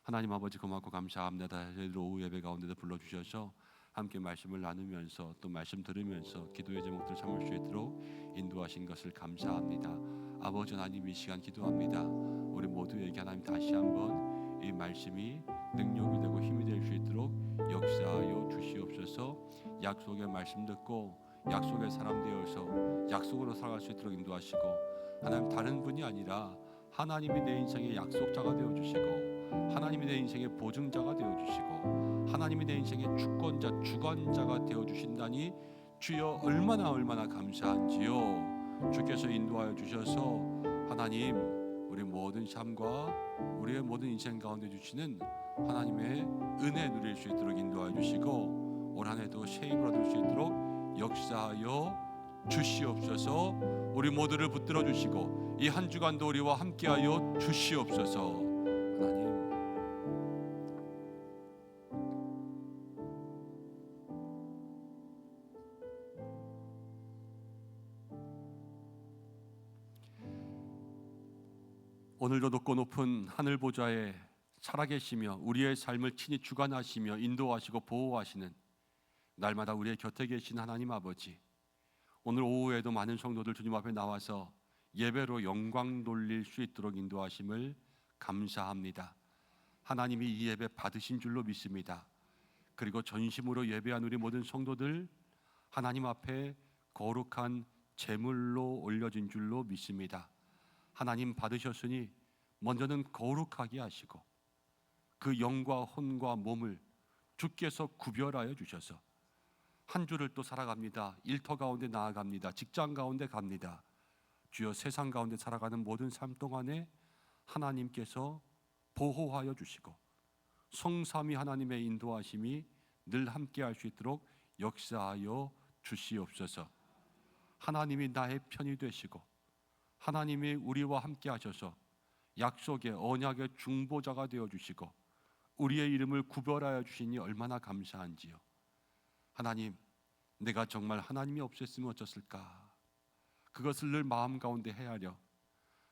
하나님 아버지 고맙고 감사합니다. 저희들 오후 예배 가운데도 불러주셔서 함께 말씀을 나누면서 또 말씀 들으면서 기도의 제목들 삼을 수 있도록 인도하신 것을 감사합니다. 아버지 하나님 이 시간 기도합니다. 우리 모두에게 하나님 다시 한번 이 말씀이 능력이 되고 힘이 될 수 있도록 역사하여 주시옵소서. 약속의 말씀 듣고 약속의 사람 되어서 약속으로 살아갈 수 있도록 인도하시고 하나님 다른 분이 아니라 하나님이 내 인생의 약속자가 되어주시고 하나님이 내 인생의 보증자가 되어주시고 하나님이 내 인생의 주권자, 주관자가 되어주신다니 주여 얼마나 감사한지요. 주께서 인도하여 주셔서 하나님 우리 모든 삶과 우리의 모든 인생 가운데 주시는 하나님의 은혜 누릴 수 있도록 인도하여 주시고 올 한 해도 새 힘을 얻을 수 있도록 역사하여 주시옵소서. 우리 모두를 붙들어 주시고 이 한 주간도 우리와 함께하여 주시옵소서. 하나님 오늘도 높고 높은 하늘 보좌에 살아계시며 우리의 삶을 친히 주관하시며 인도하시고 보호하시는 날마다 우리의 곁에 계신 하나님 아버지, 오늘 오후에도 많은 성도들 주님 앞에 나와서 예배로 영광 돌릴 수 있도록 인도하심을 감사합니다. 하나님이 이 예배 받으신 줄로 믿습니다. 그리고 전심으로 예배한 우리 모든 성도들 하나님 앞에 거룩한 제물로 올려진 줄로 믿습니다. 하나님 받으셨으니 먼저는 거룩하게 하시고 그 영과 혼과 몸을 주께서 구별하여 주셔서 한 주를 또 살아갑니다. 일터 가운데 나아갑니다. 직장 가운데 갑니다. 주여 세상 가운데 살아가는 모든 삶 동안에 하나님께서 보호하여 주시고 성삼위 하나님의 인도하심이 늘 함께 할 수 있도록 역사하여 주시옵소서. 하나님이 나의 편이 되시고 하나님이 우리와 함께 하셔서 약속의 언약의 중보자가 되어 주시고 우리의 이름을 구별하여 주시니 얼마나 감사한지요. 하나님, 내가 정말 하나님이 없었으면 어쩌을까? 그것을 늘 마음 가운데 헤아려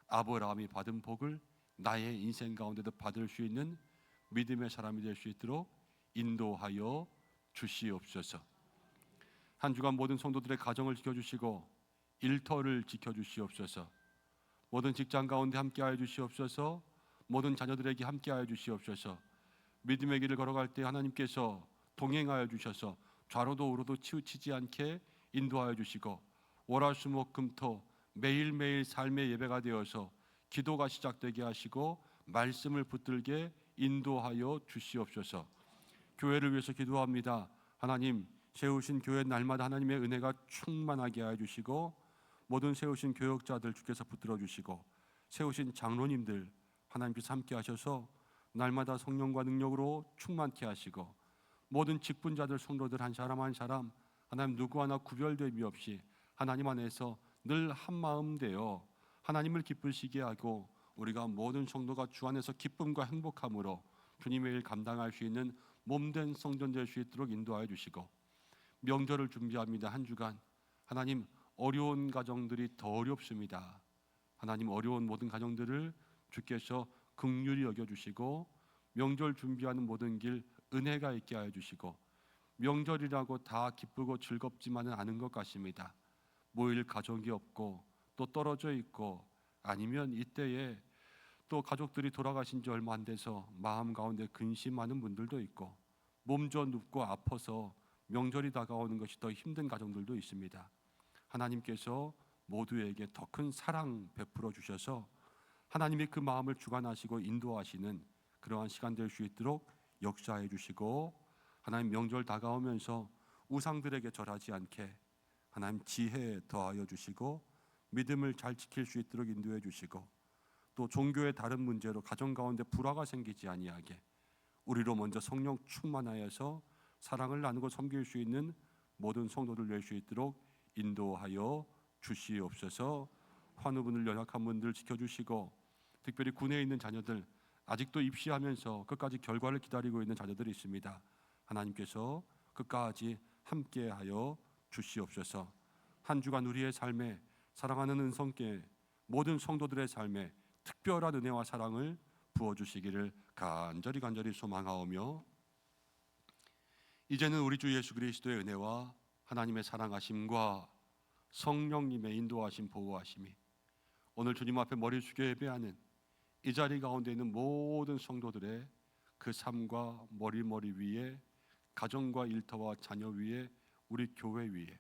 아브라함이 받은 복을 나의 인생 가운데도 받을 수 있는 믿음의 사람이 될 수 있도록 인도하여 주시옵소서. 한 주간 모든 성도들의 가정을 지켜주시고 일터를 지켜주시옵소서. 모든 직장 가운데 함께하여 주시옵소서. 모든 자녀들에게 함께하여 주시옵소서. 믿음의 길을 걸어갈 때 하나님께서 동행하여 주셔서 좌로도 우로도 치우치지 않게 인도하여 주시고 월화수목금토 매일매일 삶의 예배가 되어서 기도가 시작되게 하시고 말씀을 붙들게 인도하여 주시옵소서. 교회를 위해서 기도합니다. 하나님, 세우신 교회 날마다 하나님의 은혜가 충만하게 하여 주시고 모든 세우신 교역자들 주께서 붙들어 주시고 세우신 장로님들 하나님께서 함께 하셔서 날마다 성령과 능력으로 충만케 하시고 모든 직분자들 성도들 한 사람 한 사람 하나님 누구 하나 구별됨이 없이 하나님 안에서 늘 한마음 되어 하나님을 기쁘시게 하고 우리가 모든 성도가 주 안에서 기쁨과 행복함으로 주님의 일 감당할 수 있는 몸된 성전 될 수 있도록 인도하여 주시고 명절을 준비합니다. 한 주간 하나님 어려운 가정들이 더 어렵습니다. 하나님 어려운 모든 가정들을 주께서 긍휼히 여겨주시고 명절 준비하는 모든 길 은혜가 있게 하여 주시고 명절이라고 다 기쁘고 즐겁지만은 않은 것 같습니다. 모일 가족이 없고 또 떨어져 있고 아니면 이때에 또 가족들이 돌아가신 지 얼마 안 돼서 마음 가운데 근심하는 분들도 있고 몸져 눕고 아파서 명절이 다가오는 것이 더 힘든 가정들도 있습니다. 하나님께서 모두에게 더 큰 사랑 베풀어 주셔서 하나님의 그 마음을 주관하시고 인도하시는 그러한 시간 될 수 있도록 역사해 주시고 하나님 명절 다가오면서 우상들에게 절하지 않게 하나님 지혜 더하여 주시고 믿음을 잘 지킬 수 있도록 인도해 주시고 또 종교의 다른 문제로 가정 가운데 불화가 생기지 아니하게 우리로 먼저 성령 충만하여서 사랑을 나누고 섬길 수 있는 모든 성도들 될 수 있도록 인도하여 주시옵소서. 환우분들 연약한 분들 지켜주시고 특별히 군에 있는 자녀들 아직도 입시하면서 끝까지 결과를 기다리고 있는 자녀들이 있습니다. 하나님께서 끝까지 함께하여 주시옵소서. 한 주간 우리의 삶에 사랑하는 은성께 모든 성도들의 삶에 특별한 은혜와 사랑을 부어주시기를 간절히 소망하오며 이제는 우리 주 예수 그리스도의 은혜와 하나님의 사랑하심과 성령님의 인도하심 보호하심이 오늘 주님 앞에 머리 숙여 예배하는 이 자리 가운데 있는 모든 성도들의 그 삶과 머리 위에 가정과 일터와 자녀 위에 우리 교회 위에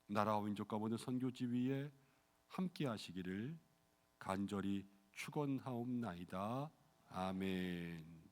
나라와 민족과 모든 선교지 위에 함께 하시기를 간절히 축원하옵나이다. 아멘.